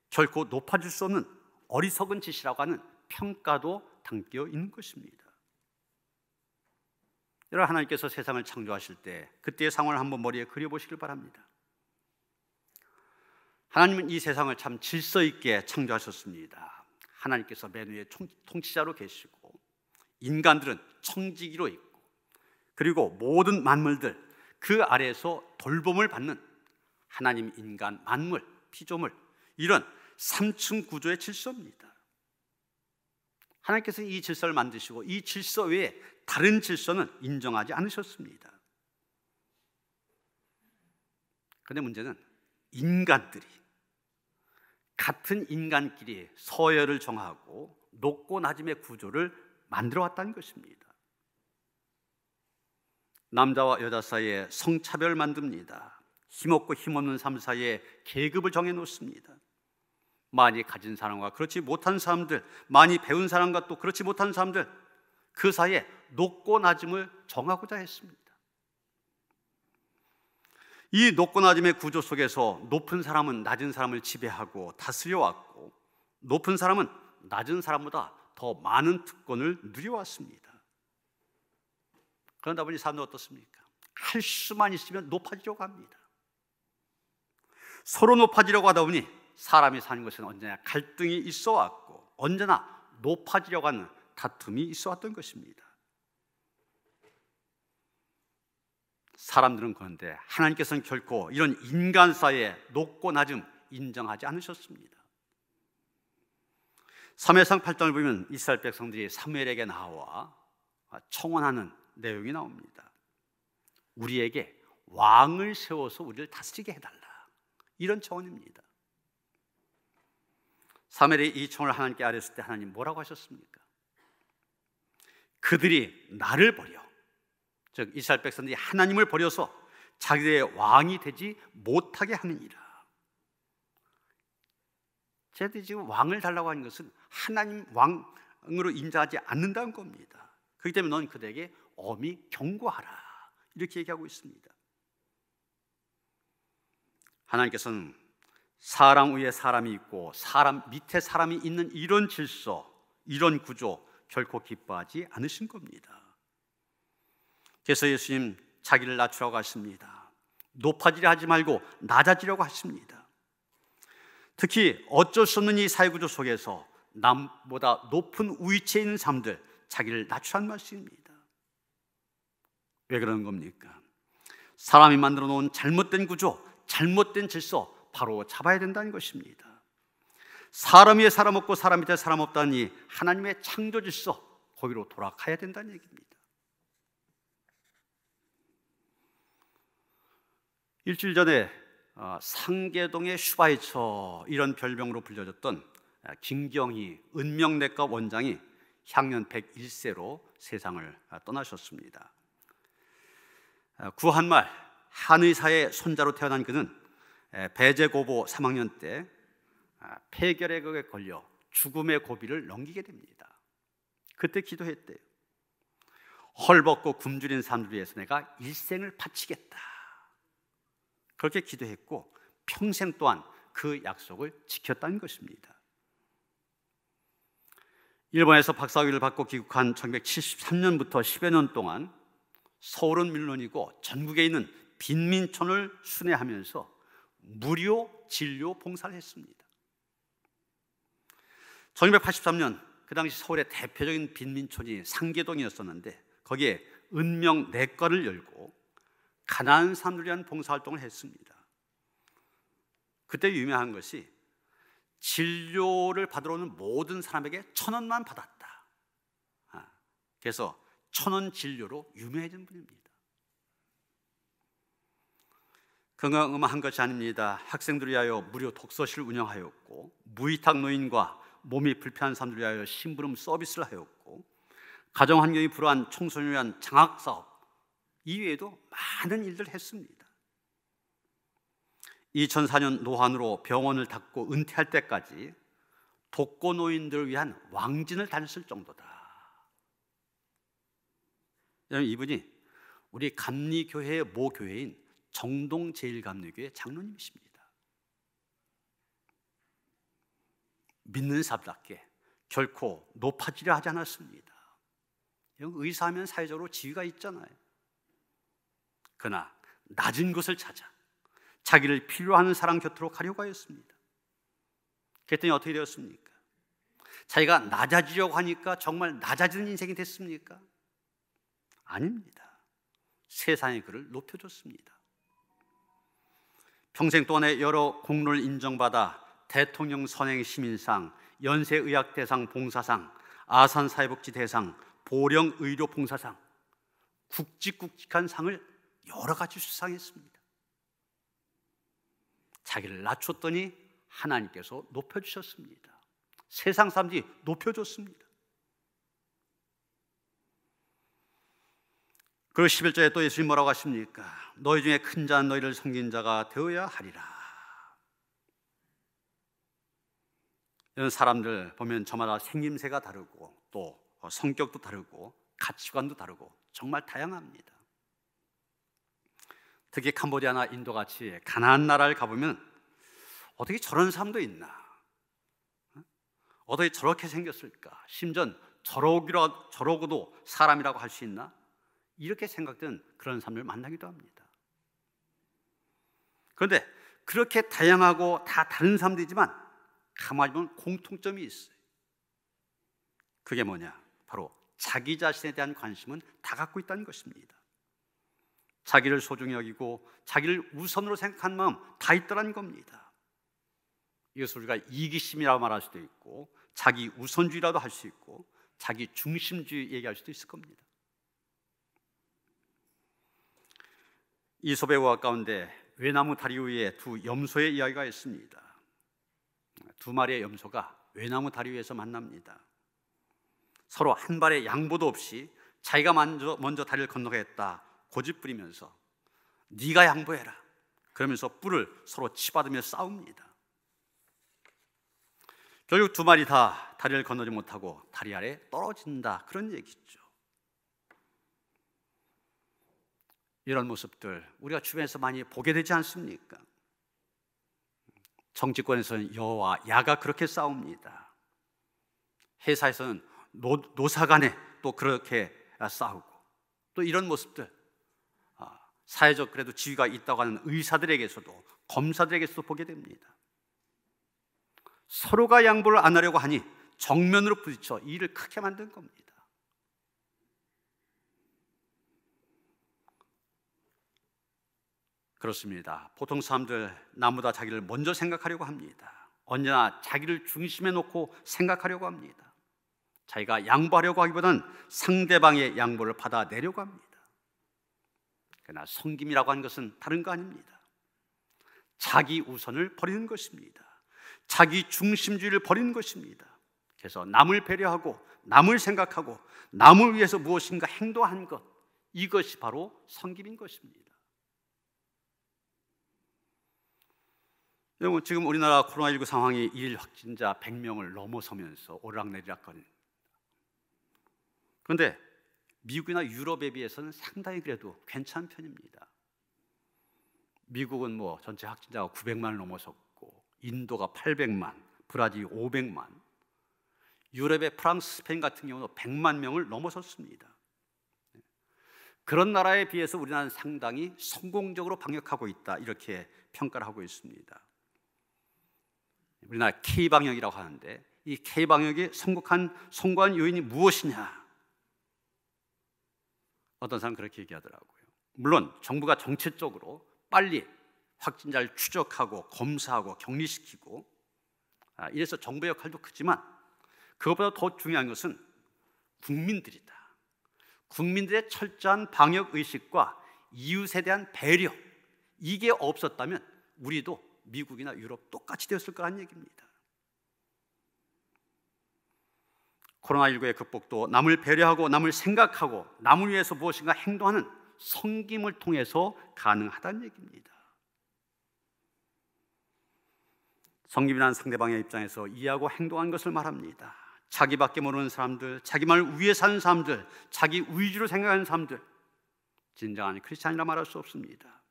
결코 높아질 수 없는 어리석은 짓이라고 하는 평가도 담겨 있는 것입니다. 여러분, 하나님께서 세상을 창조하실 때 그때의 상황을 한번 머리에 그려보시길 바랍니다. 하나님은 이 세상을 참 질서 있게 창조하셨습니다. 하나님께서 맨 위에 통치자로 계시고 인간들은 청지기로 있고 그리고 모든 만물들 그 아래에서 돌봄을 받는 하나님, 인간, 만물, 피조물 이런 3층 구조의 질서입니다. 하나님께서 이 질서를 만드시고 이 질서 외에 다른 질서는 인정하지 않으셨습니다. 그런데 문제는 인간들이 같은 인간끼리 서열을 정하고 높고 낮음의 구조를 만들어 왔다는 것입니다. 남자와 여자 사이에 성차별을 만듭니다. 힘없고 힘없는 삶 사이에 계급을 정해놓습니다. 많이 가진 사람과 그렇지 못한 사람들, 많이 배운 사람과 또 그렇지 못한 사람들 그 사이에 높고 낮음을 정하고자 했습니다. 이 높고 낮음의 구조 속에서 높은 사람은 낮은 사람을 지배하고 다스려 왔고, 높은 사람은 낮은 사람보다 더 많은 특권을 누려왔습니다. 그러다 보니 사람들 어떻습니까? 할 수만 있으면 높아지려고 합니다. 서로 높아지려고 하다 보니 사람이 사는 것은 언제나 갈등이 있어 왔고, 언제나 높아지려고 하는 다툼이 있어 왔던 것입니다. 사람들은 그런데 하나님께서는 결코 이런 인간 사이의 높고 낮음 인정하지 않으셨습니다. 사무엘상 8장을 보면 이스라엘 백성들이 사무엘에게 나와 청원하는 내용이 나옵니다. 우리에게 왕을 세워서 우리를 다스리게 해달라, 이런 청원입니다. 사무엘이 이 청을 하나님께 아뢰었을 때 하나님 뭐라고 하셨습니까? 그들이 나를 버려, 즉 이스라엘 백성들이 하나님을 버려서 자기들의 왕이 되지 못하게 하느니라. 쟤들이 지금 왕을 달라고 하는 것은 하나님 왕으로 인정하지 않는다는 겁니다. 그렇기 때문에 넌 그들에게 엄히 경고하라, 이렇게 얘기하고 있습니다. 하나님께서는 사람 위에 사람이 있고 사람 밑에 사람이 있는 이런 질서, 이런 구조 결코 기뻐하지 않으신 겁니다. 그래서 예수님 자기를 낮추라고 하십니다. 높아지려 하지 말고 낮아지려고 하십니다. 특히 어쩔 수 없는 이 사회구조 속에서 남보다 높은 위치에 있는 사람들, 자기를 낮추라는 말씀입니다. 왜 그러는 겁니까? 사람이 만들어 놓은 잘못된 구조, 잘못된 질서 바로 잡아야 된다는 것입니다. 사람 위에 사람 없고 사람 밑에 사람 없다니 하나님의 창조 질서, 거기로 돌아가야 된다는 얘기입니다. 일주일 전에 상계동의 슈바이처, 이런 별명으로 불려졌던 김경희 은명내과 원장이 향년 101세로 세상을 떠나셨습니다. 구한말 한의사의 손자로 태어난 그는 배제고보 3학년 때 폐결핵에 걸려 죽음의 고비를 넘기게 됩니다. 그때 기도했대요. 헐벗고 굶주린 사람들 위해서 내가 일생을 바치겠다, 그렇게 기도했고 평생 또한 그 약속을 지켰다는 것입니다. 일본에서 박사학위를 받고 귀국한 1973년부터 10여 년 동안 서울은 물론이고 전국에 있는 빈민촌을 순회하면서 무료 진료 봉사를 했습니다. 1983년 그 당시 서울의 대표적인 빈민촌이 상계동이었었는데 거기에 은명내과를 열고 가난한 사람들을 위한 봉사활동을 했습니다. 그때 유명한 것이 진료를 받으러 오는 모든 사람에게 1,000원만 받았다. 그래서 1,000원 진료로 유명해진 분입니다. 건강음한 것이 아닙니다. 학생들을 위하여 무료 독서실을 운영하였고, 무위탁 노인과 몸이 불편한 사람들을 위하여 심부름 서비스를 하였고, 가정환경이 불우한 청소년을 위한 장학사업 이외에도 많은 일들을 했습니다. 2004년 노환으로 병원을 닫고 은퇴할 때까지 독거노인들을 위한 왕진을 다녔을 정도다. 이분이 우리 감리교회의 모교회인 정동제일감리교회 장로님이십니다. 믿는 사람답게 결코 높아지려 하지 않았습니다. 의사하면 사회적으로 지위가 있잖아요. 그러나 낮은 곳을 찾아 자기를 필요하는 사람 곁으로 가려고 하였습니다. 그랬더니 어떻게 되었습니까? 자기가 낮아지려고 하니까 정말 낮아지는 인생이 됐습니까? 아닙니다. 세상의 그를 높여줬습니다. 평생 동안에 여러 공로를 인정받아 대통령 선행 시민상, 연세의학대상 봉사상, 아산사회복지대상, 보령의료봉사상, 굵직굵직한 상을 여러 가지 수상했습니다. 자기를 낮췄더니 하나님께서 높여주셨습니다. 세상 사람들이 높여줬습니다. 그리고 11절에 또 예수님 뭐라고 하십니까? 너희 중에 큰 자는 너희를 섬긴 자가 되어야 하리라. 이런 사람들 보면 저마다 생김새가 다르고 또 성격도 다르고 가치관도 다르고 정말 다양합니다. 특히 캄보디아나 인도 같이 가나안 나라를 가보면 어떻게 저런 사람도 있나? 어떻게 저렇게 생겼을까? 심지어 저러고도 사람이라고 할 수 있나? 이렇게 생각되는 그런 사람을 만나기도 합니다. 그런데 그렇게 다양하고 다 다른 사람들이지만 가만히 보면 공통점이 있어요. 그게 뭐냐? 바로 자기 자신에 대한 관심은 다 갖고 있다는 것입니다. 자기를 소중히 여기고 자기를 우선으로 생각하는 마음 다 있더라는 겁니다. 이것을 우리가 이기심이라고 말할 수도 있고 자기 우선주의라도 할 수 있고 자기 중심주의 얘기할 수도 있을 겁니다. 이솝의 우화 가운데 외나무 다리 위에 두 염소의 이야기가 있습니다. 두 마리의 염소가 외나무 다리 위에서 만납니다. 서로 한 발의 양보도 없이 자기가 먼저 다리를 건너겠다 고집부리면서 네가 양보해라 그러면서 뿔을 서로 치받으며 싸웁니다. 결국 두 마리 다 다리를 건너지 못하고 다리 아래 떨어진다, 그런 얘기죠. 이런 모습들 우리가 주변에서 많이 보게 되지 않습니까? 정치권에서는 여와 야가 그렇게 싸웁니다. 회사에서는 노사 간에 또 그렇게 싸우고, 또 이런 모습들 사회적 그래도 지위가 있다고 하는 의사들에게서도 검사들에게서도 보게 됩니다. 서로가 양보를 안 하려고 하니 정면으로 부딪혀 일을 크게 만든 겁니다. 그렇습니다. 보통 사람들 나보다 자기를 먼저 생각하려고 합니다. 언제나 자기를 중심에 놓고 생각하려고 합니다. 자기가 양보하려고 하기보다는 상대방의 양보를 받아내려고 합니다. 그러나 섬김이라고 하는 것은 다른 거 아닙니다. 자기 우선을 버리는 것입니다. 자기 중심주의를 버리는 것입니다. 그래서 남을 배려하고 남을 생각하고 남을 위해서 무엇인가 행동하는 것, 이것이 바로 섬김인 것입니다. 여러분, 지금 우리나라 코로나19 상황이 일 확진자 100명을 넘어서면서 오르락내리락거립니다. 그런데 미국이나 유럽에 비해서는 상당히 그래도 괜찮은 편입니다. 미국은 전체 확진자가 900만을 넘어섰고, 인도가 800만, 브라질 500만, 유럽의 프랑스, 스페인 같은 경우는 100만 명을 넘어섰습니다. 그런 나라에 비해서 우리나라는 상당히 성공적으로 방역하고 있다, 이렇게 평가를 하고 있습니다. 우리나라 K방역이라고 하는데, 이 K방역이 성공한 요인이 무엇이냐? 어떤 사람은 그렇게 얘기하더라고요. 물론 정부가 정책적으로 빨리 확진자를 추적하고 검사하고 격리시키고, 이래서 정부 역할도 크지만 그것보다 더 중요한 것은 국민들이다. 국민들의 철저한 방역의식과 이웃에 대한 배려, 이게 없었다면 우리도 미국이나 유럽 똑같이 되었을 거라는 얘기입니다. 코로나19의 극복도 남을 배려하고 남을 생각하고 남을 위해서 무엇인가 행동하는 섬김을 통해서 가능하다는 얘기입니다. 섬김이란 상대방의 입장에서 이해하고 행동하는 것을 말합니다. 자기밖에 모르는 사람들, 자기만을 위해 사는 사람들, 자기 위주로 생각하는 사람들, 진정한 크리스찬이라 말할 수 없습니다.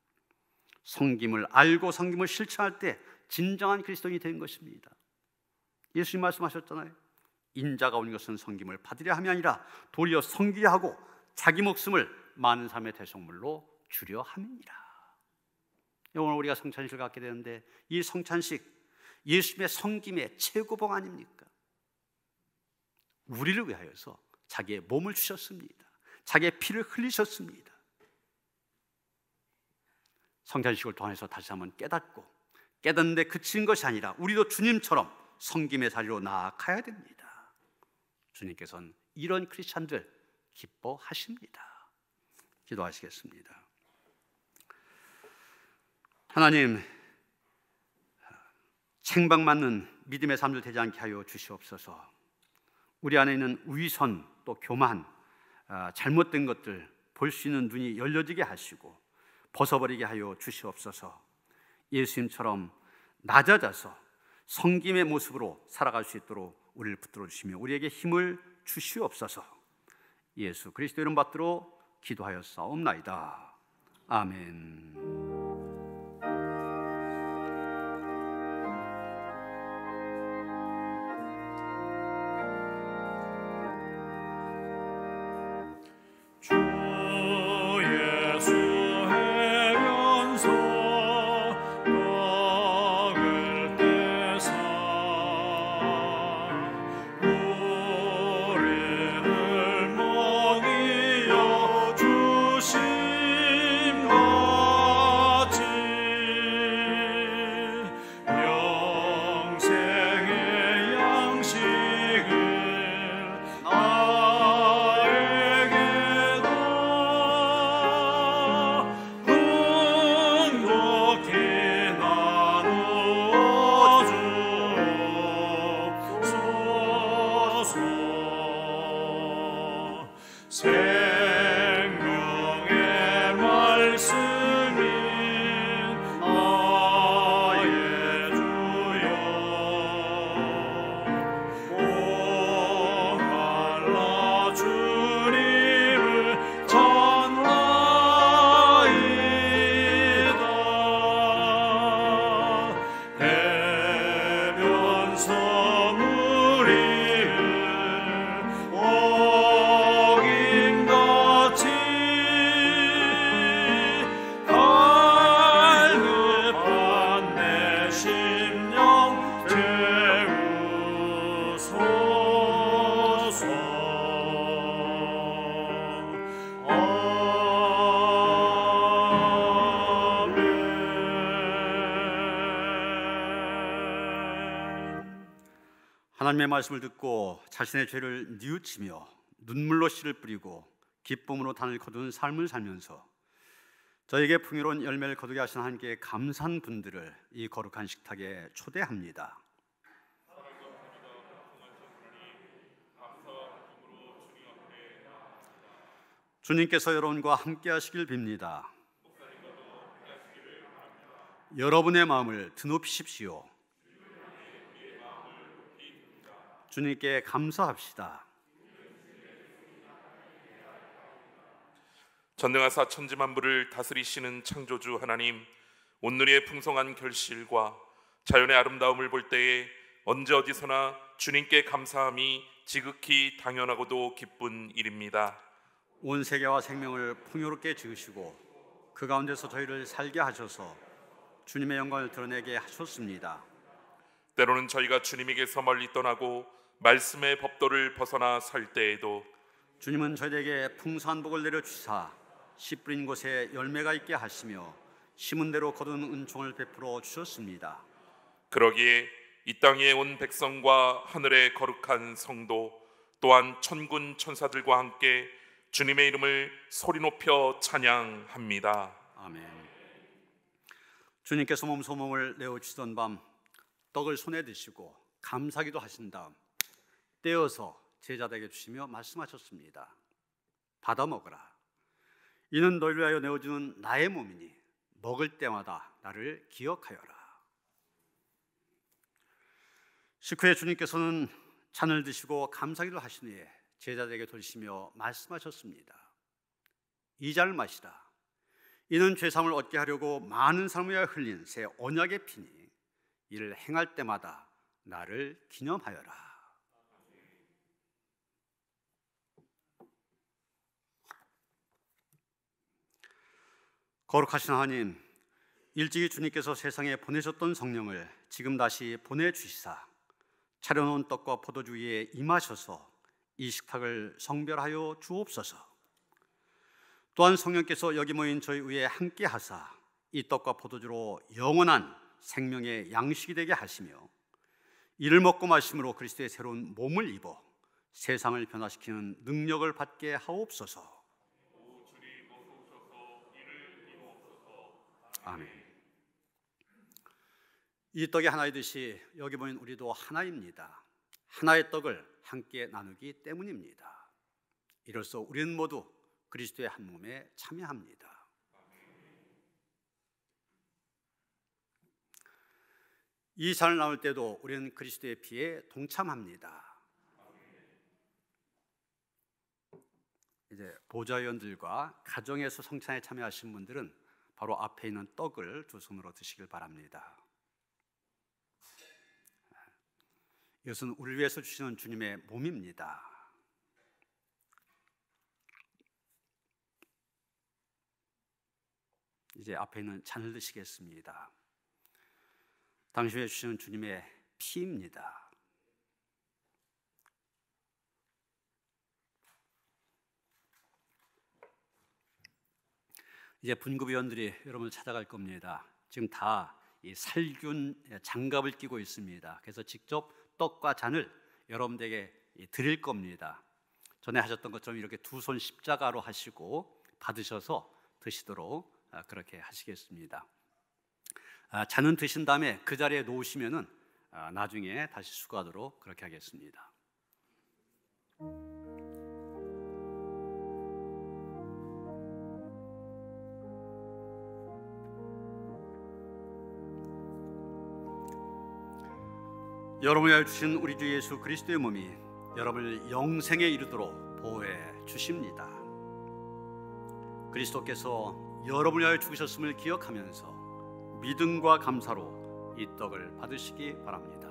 섬김을 알고 섬김을 실천할 때 진정한 그리스도인이 되는 것입니다. 예수님 말씀하셨잖아요. 인자가 온 것은 섬김을 받으려 함이 아니라 도리어 섬기려 하고 자기 목숨을 많은 사람의 대속물로 주려 함이니라. 오늘 우리가 성찬식을 갖게 되는데, 이 성찬식 예수님의 섬김의 최고봉 아닙니까? 우리를 위하여서 자기의 몸을 주셨습니다. 자기의 피를 흘리셨습니다. 성찬식을 통해서 다시 한번 깨닫고, 깨닫는데 그친 것이 아니라 우리도 주님처럼 섬김의 자리로 나아가야 됩니다. 주님께서는 이런 크리스찬들 기뻐하십니다. 기도하시겠습니다. 하나님, 책망맞는 믿음의 삶도 되지 않게 하여 주시옵소서. 우리 안에 있는 위선 또 교만, 잘못된 것들 볼 수 있는 눈이 열려지게 하시고 벗어버리게 하여 주시옵소서. 예수님처럼 낮아져서 섬김의 모습으로 살아갈 수 있도록 우리를 붙들어 주시며 우리에게 힘을 주시옵소서. 예수 그리스도 이름 받들어 기도하였사옵나이다. 아멘.
주 예수 해변소 떡을 떼사 우리를 먹이어 주심같이 영생의 양식을 나에게도 흥복히 나누어 주옵소서. 생명의 말씀인 나의 주여 오갈라 주님을 전하이다. 해변서 무리를 어김같이 갈급한 내 심령 채우소서. 아멘.
하나님의 말씀을 듣고 자신의 죄를 뉘우치며 눈물로 씨를 뿌리고 기쁨으로 단을 거두는 삶을 살면서 저에게 풍요로운 열매를 거두게 하신 하나님께 감사한 분들을 이 거룩한 식탁에 초대합니다. 주님께서 여러분과 함께 하시길 빕니다. 여러분의 마음을 드높이십시오. 주님께 감사합시다.
전능하사 천지만물을 다스리시는 창조주 하나님, 온누리의 풍성한 결실과 자연의 아름다움을 볼 때에 언제 어디서나 주님께 감사함이 지극히 당연하고도 기쁜 일입니다.
온 세계와 생명을 풍요롭게 지으시고 그 가운데서 저희를 살게 하셔서 주님의 영광을 드러내게 하셨습니다.
때로는 저희가 주님에게서 멀리 떠나고 말씀의 법도를 벗어나 설 때에도
주님은 저희에게 풍성한 복을 내려주사 씨 뿌린 곳에 열매가 있게 하시며 심은 대로 거둔 은총을 베풀어 주셨습니다.
그러기에 이 땅에 온 백성과 하늘의 거룩한 성도 또한 천군 천사들과 함께 주님의 이름을 소리 높여 찬양합니다.
아멘. 주님께서 몸소몸을 내어주시던 밤 떡을 손에 드시고 감사기도 하신 다음 떼어서 제자들에게 주시며 말씀하셨습니다. 받아 먹으라. 이는 너희를 위하여 내어주는 나의 몸이니 먹을 때마다 나를 기억하여라. 식후에 주님께서는 잔을 드시고 감사기도 하신 후에 제자들에게 돌리시며 말씀하셨습니다. 이 잔을 마시라. 이는 죄사함을 얻게 하려고 많은 사람을 위하여 흘린 새 언약의 피니 이를 행할 때마다 나를 기념하여라. 거룩하신 하나님, 일찍이 주님께서 세상에 보내셨던 성령을 지금 다시 보내주시사 차려놓은 떡과 포도주 위에 임하셔서 이 식탁을 성별하여 주옵소서. 또한 성령께서 여기 모인 저희 위에 함께 하사 이 떡과 포도주로 영원한 생명의 양식이 되게 하시며 이를 먹고 마심으로 그리스도의 새로운 몸을 입어 세상을 변화시키는 능력을 받게 하옵소서. 아멘. 이 떡이 하나이듯이 여기 모인 우리도 하나입니다. 하나의 떡을 함께 나누기 때문입니다. 이로써 우리는 모두 그리스도의 한 몸에 참여합니다. 이 잔을 나눌 때도 우리는 그리스도의 피에 동참합니다. 이제 보좌위원들과 가정에서 성찬에 참여하신 분들은 바로 앞에 있는 떡을 두 손으로 드시길 바랍니다. 이것은 우리를 위해서 주시는 주님의 몸입니다. 이제 앞에 있는 잔을 드시겠습니다. 당신이 주시는 주님의 피입니다. 이제 분급위원들이 여러분을 찾아갈 겁니다. 지금 다 이 살균 장갑을 끼고 있습니다. 그래서 직접 떡과 잔을 여러분들에게 드릴 겁니다. 전에 하셨던 것처럼 이렇게 두 손 십자가로 하시고 받으셔서 드시도록 그렇게 하시겠습니다. 잔은 드신 다음에 그 자리에 놓으시면은 나중에 다시 수거하도록 그렇게 하겠습니다. 여러분이 위하여 주신 우리 주 예수 그리스도의 몸이 여러분을 영생에 이르도록 보호해 주십니다. 그리스도께서 여러분을 위하여 죽으셨음을 기억하면서 믿음과 감사로 이 떡을 받으시기 바랍니다.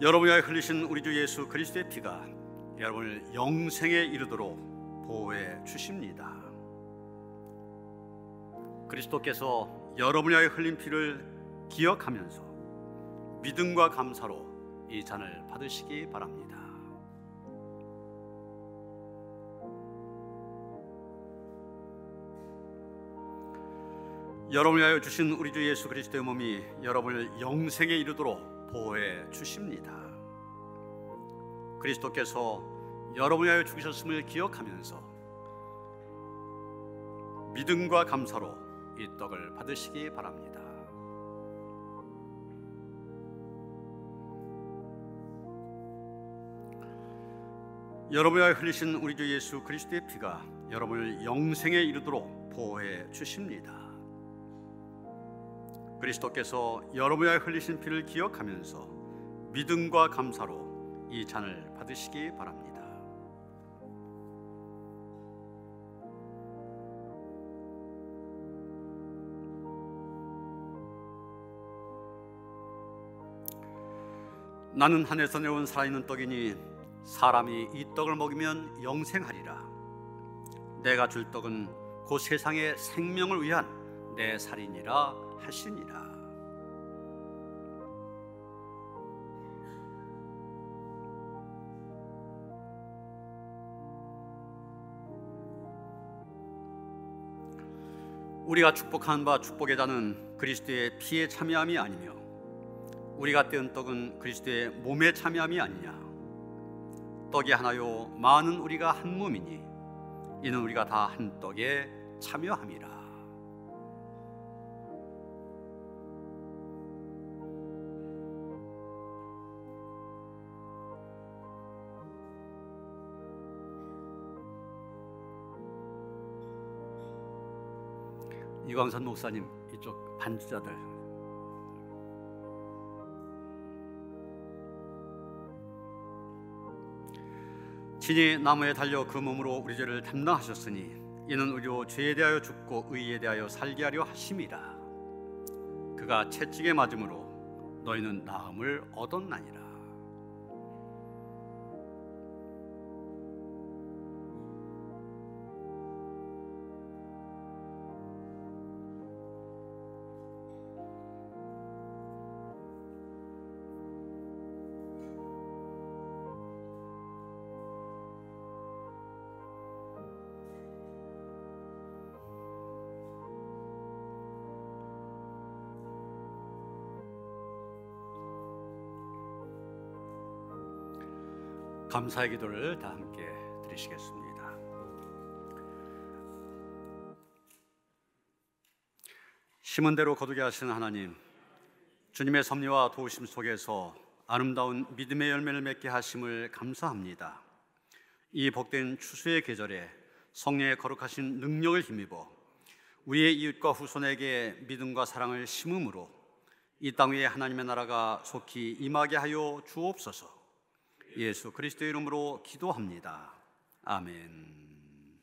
여러분을 위하여 흘리신 우리 주 예수 그리스도의 피가 여러분을 영생에 이르도록 보호해 주십니다. 그리스도께서 여러분을 위하여 흘린 피를 기억하면서 믿음과 감사로 이 잔을 받으시기 바랍니다. 여러분을 위하여 주신 우리 주 예수 그리스도의 몸이 여러분을 영생에 이르도록 보호해 주십니다. 그리스도께서 여러분을 위하여 죽으셨음을 기억하면서 믿음과 감사로 이 떡을 받으시기 바랍니다. 여러분을 위하여 흘리신 우리 주 예수 그리스도의 피가 여러분을 영생에 이르도록 보호해 주십니다. 그리스도께서 여러분을 위하여 흘리신 피를 기억하면서 믿음과 감사로 이 잔을 받으시기 바랍니다. 나는 하늘에서 내려온 살아있는 떡이니 사람이 이 떡을 먹으면 영생하리라. 내가 줄 떡은 곧 세상의 생명을 위한 내 살이니라 하시니라. 우리가 축복한 바 축복의 잔은 그리스도의 피에 참여함이 아니며 우리가 떼은 떡은 그리스도의 몸에 참여함이 아니냐. 떡이 하나요 많은 우리가 한 몸이니 이는 우리가 다 한 떡에 참여함이라. 이광선 목사님 이쪽 반주자들 친히 나무에 달려 그 몸으로 우리 죄를 담당하셨으니 이는 우리로 죄에 대하여 죽고 의에 대하여 살게 하려 하심이라. 그가 채찍에 맞음으로 너희는 나음을 얻었나니라. 감사의 기도를 다 함께 드리시겠습니다. 심은 대로 거두게 하시는 하나님, 주님의 섭리와 도우심 속에서 아름다운 믿음의 열매를 맺게 하심을 감사합니다. 이 복된 추수의 계절에 성령의 거룩하신 능력을 힘입어 우리의 이웃과 후손에게 믿음과 사랑을 심음으로 이 땅 위에 하나님의 나라가 속히 임하게 하여 주옵소서. 예수 그리스도의 이름으로 기도합니다. 아멘.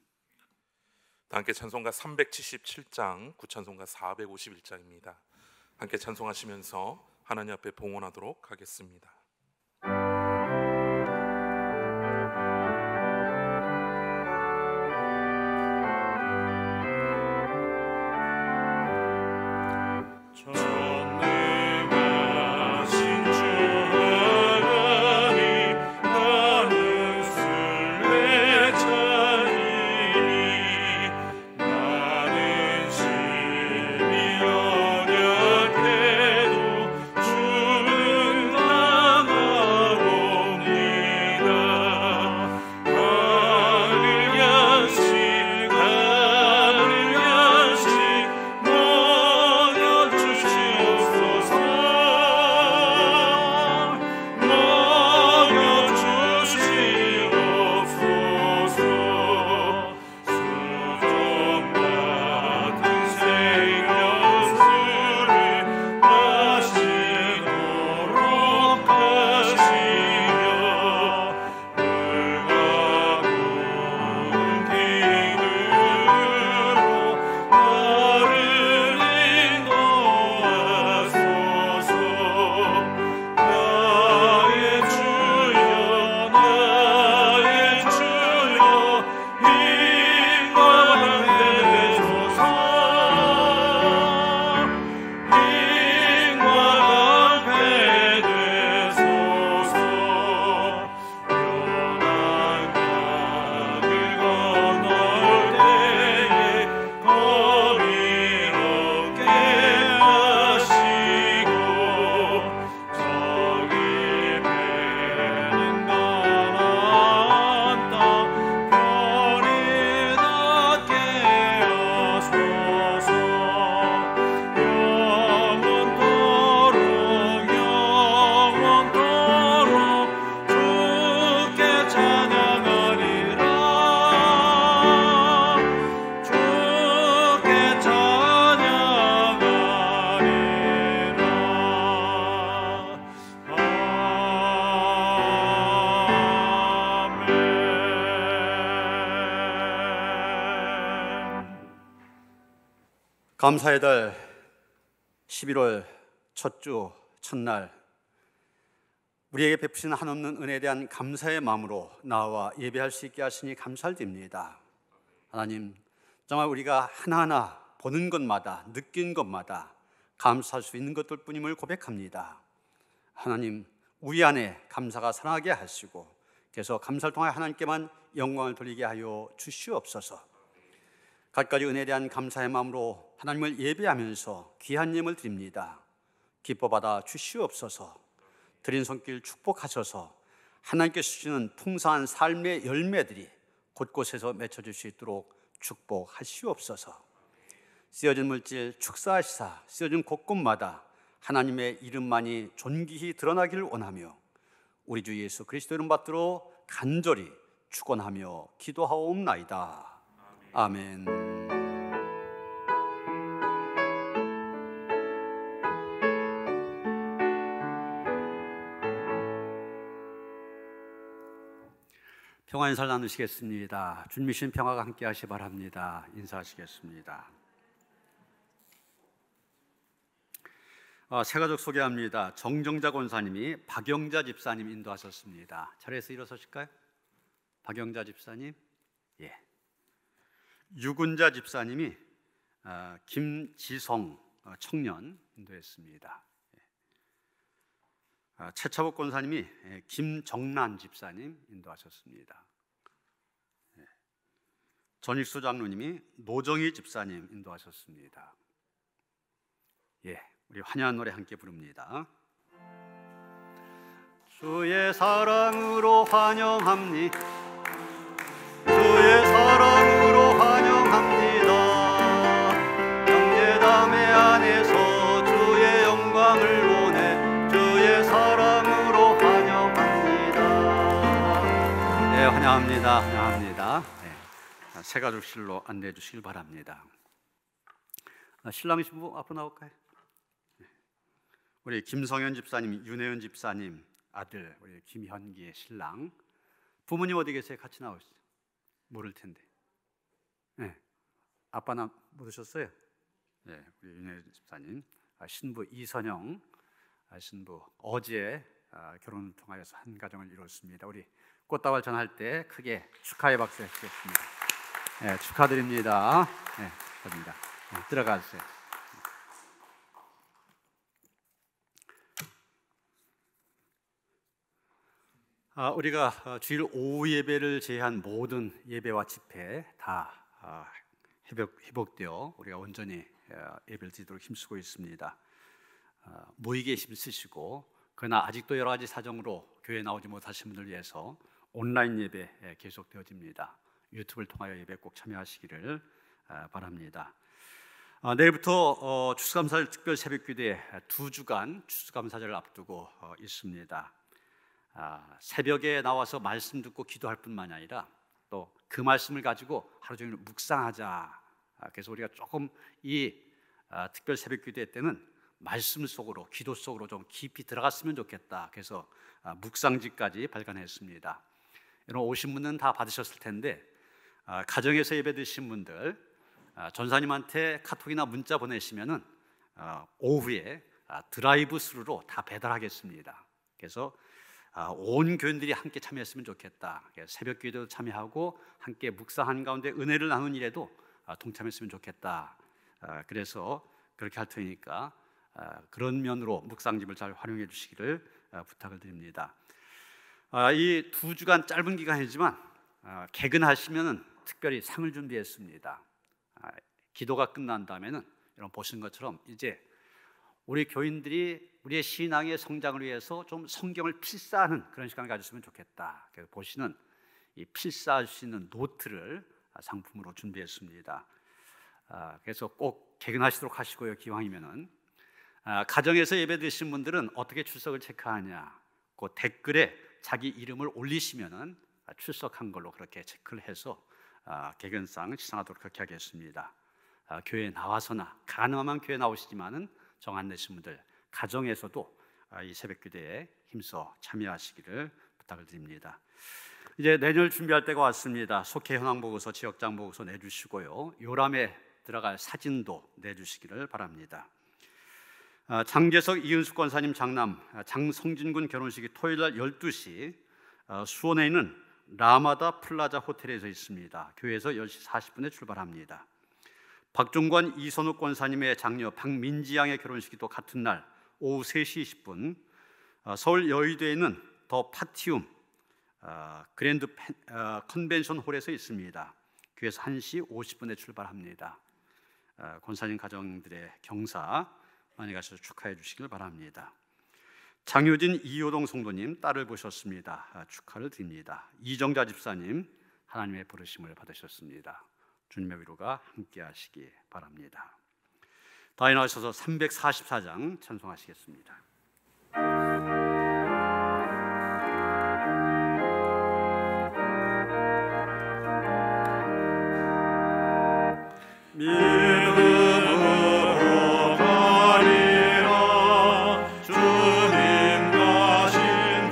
함께 찬송가 377장, 구찬송가 451장입니다. 함께 찬송하시면서 하나님 앞에 봉헌하도록 하겠습니다.
감사의 달 11월 첫 주 첫날, 우리에게 베푸신 한없는 은혜에 대한 감사의 마음으로 나와 예배할 수 있게 하시니 감사드립니다. 하나님, 정말 우리가 하나하나 보는 것마다 느낀 것마다 감사할 수 있는 것들뿐임을 고백합니다. 하나님, 우리 안에 감사가 살아나게 하시고 계속 감사를 통하여 하나님께만 영광을 돌리게 하여 주시옵소서. 갖가지 은혜에 대한 감사의 마음으로 하나님을 예배하면서 귀한 예물 드립니다. 기뻐 받아 주시옵소서. 드린 손길 축복하셔서 하나님께서 주시는 풍성한 삶의 열매들이 곳곳에서 맺혀질 수 있도록 축복하시옵소서. 쓰여진 물질 축사하시사 쓰여진 곳곳마다 하나님의 이름만이 존귀히 드러나기를 원하며 우리 주 예수 그리스도 이름 받들어 간절히 축원하며 기도하옵나이다. 아멘. 평안의 살 나누시겠습니다. 주님의 주신 평화가 함께 하시 바랍니다. 인사하시겠습니다. 새 가족 소개합니다. 정정자 권사님이 박영자 집사님 인도하셨습니다. 자리에서 일어서실까요? 박영자 집사님. 예. 유군자 집사님이 김지성 청년 인도했습니다. 최차복 권사님이 김정란 집사님 인도하셨습니다. 전익수 장로님이 노정희 집사님 인도하셨습니다. 예, 우리 환영한 노래 함께 부릅니다. 주의 사랑으로 환영합니다. 주의 사랑으로 환영합니다. 형제자매 안에서 주의 영광을 보내 주의 사랑으로 환영합니다. 네, 환영합니다. 환영합니다. 네, 새 가족실로 안내해 주시길 바랍니다. 신랑 신부 앞으로 나올까요? 우리 김성현 집사님, 윤혜연 집사님 아들 우리 김현기의 신랑 부모님 어디 계세요? 같이 나오시죠. 모를 텐데. 네. 아빠나 못 오셨어요? 네, 우리 윤혜연 집사님 신부 이선영 신부 어제 결혼을 통하여서 한 가정을 이뤘습니다. 우리 꽃다발 전할 때 크게 축하의 박수 해주겠습니다. 네, 축하드립니다. 네, 축하드립니다. 네, 들어가주세요. 우리가 주일 오후 예배를 제외한 모든 예배와 집회 다 회복되어 우리가 온전히 예배를 드리도록 힘쓰고 있습니다. 모이기에 힘쓰시고 그러나 아직도 여러 가지 사정으로 교회에 나오지 못하신 분들 위해서 온라인 예배 계속되어집니다. 유튜브를 통하여 예배 꼭 참여하시기를 바랍니다. 내일부터 추수감사절 특별 새벽기도회 2주간 추수감사절을 앞두고 있습니다. 새벽에 나와서 말씀 듣고 기도할 뿐만 아니라 또 그 말씀을 가지고 하루 종일 묵상하자. 그래서 우리가 조금 이 특별 새벽기도회 때는 말씀 속으로 기도 속으로 좀 깊이 들어갔으면 좋겠다. 그래서 묵상지까지 발간했습니다. 여러분 오신 분은 다 받으셨을 텐데 가정에서 예배 드신 분들 전사님한테 카톡이나 문자 보내시면은 오후에 드라이브 스루로 다 배달하겠습니다. 그래서 온 교인들이 함께 참여했으면 좋겠다. 새벽 기도도 참여하고 함께 묵상하는 가운데 은혜를 나눈 일에도 동참했으면 좋겠다. 그래서 그렇게 할 테니까 그런 면으로 묵상집을 잘 활용해 주시기를 부탁을 드립니다. 이 2주간 짧은 기간이지만 개근하시면 특별히 상을 준비했습니다. 기도가 끝난 다음에는 여러분 보신 것처럼 이제 우리 교인들이 우리의 신앙의 성장을 위해서 좀 성경을 필사하는 그런 시간을 가졌으면 좋겠다. 그래서 보시는 이 필사할 수 있는 노트를 상품으로 준비했습니다. 그래서 꼭 개근하시도록 하시고요. 기왕이면은 가정에서 예배 드신 분들은 어떻게 출석을 체크하냐? 그 댓글에 자기 이름을 올리시면은 출석한 걸로 그렇게 체크를 해서 개근상 시상하도록 그렇게 하겠습니다. 교회에 나와서나 가능하면 교회 나오시지만은 정 안 내신 분들 가정에서도 이 새벽기도에 힘써 참여하시기를 부탁을 드립니다. 이제 내년을 준비할 때가 왔습니다. 속회 현황 보고서, 지역장 보고서 내주시고요. 요람에 들어갈 사진도 내주시기를 바랍니다. 장재석 이은숙 권사님 장남 장성진군 결혼식이 토요일 날 12시 수원에 있는 라마다 플라자 호텔에서 있습니다. 교회에서 10시 40분에 출발합니다. 박종관 이선욱 권사님의 장녀 박민지 양의 결혼식이 또 같은 날 오후 3시 20분 서울 여의도에 있는 더 파티움 그랜드 컨벤션 홀에서 있습니다. 교회에서 1시 50분에 출발합니다. 권사님 가정들의 경사 많이 가셔서 축하해 주시길 바랍니다. 장효진 이효동 성도님 딸을 보셨습니다. 축하를 드립니다. 이정자 집사님 하나님의 부르심을 받으셨습니다. 주님의 위로가 함께 하시기 바랍니다. 다 일어나셔서 344장 찬송하시겠습니다.
믿음으로 가리라 주님 가신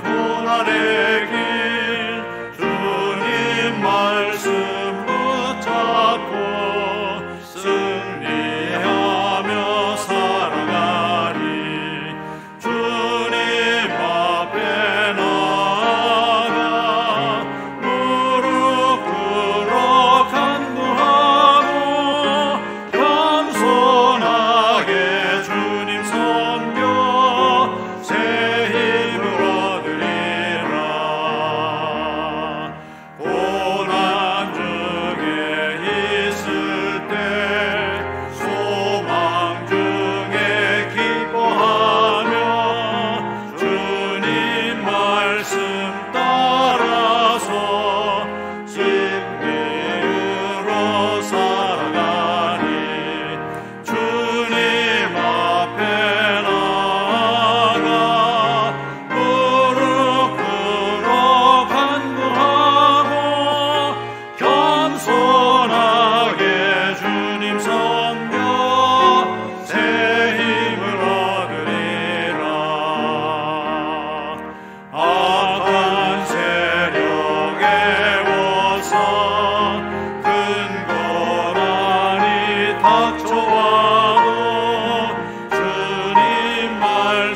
고난의 길 주님 말씀 붙잡고 승리하며 살아가리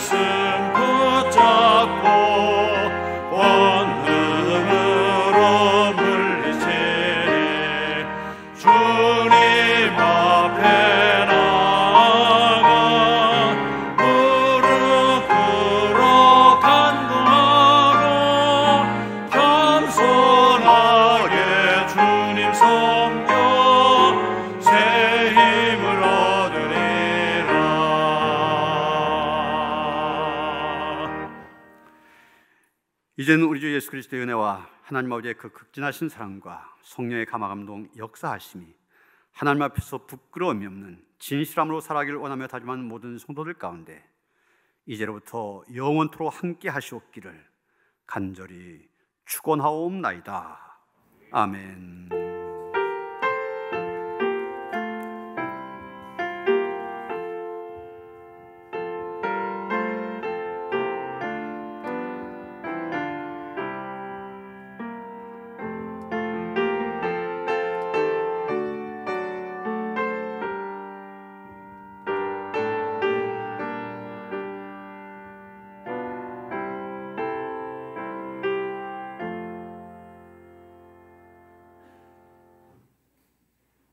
말씀 붙잡고 권능으로 물리치니 주님 앞에 나아가 무릎 꿇어 간구하고 겸손하게 주님 섬겨 새 힘을 얻으리라.
이제는 우리 주 예수 그리스도의 은혜와 하나님 아버지의 그 극진하신 사랑과 성령의 감화감동 역사하심이 하나님 앞에서 부끄러움이 없는 진실함으로 살아가기를 원하며 다짐하는 모든 성도들 가운데 이제로부터 영원토록 함께 하시옵기를 간절히 축원하옵나이다. 아멘.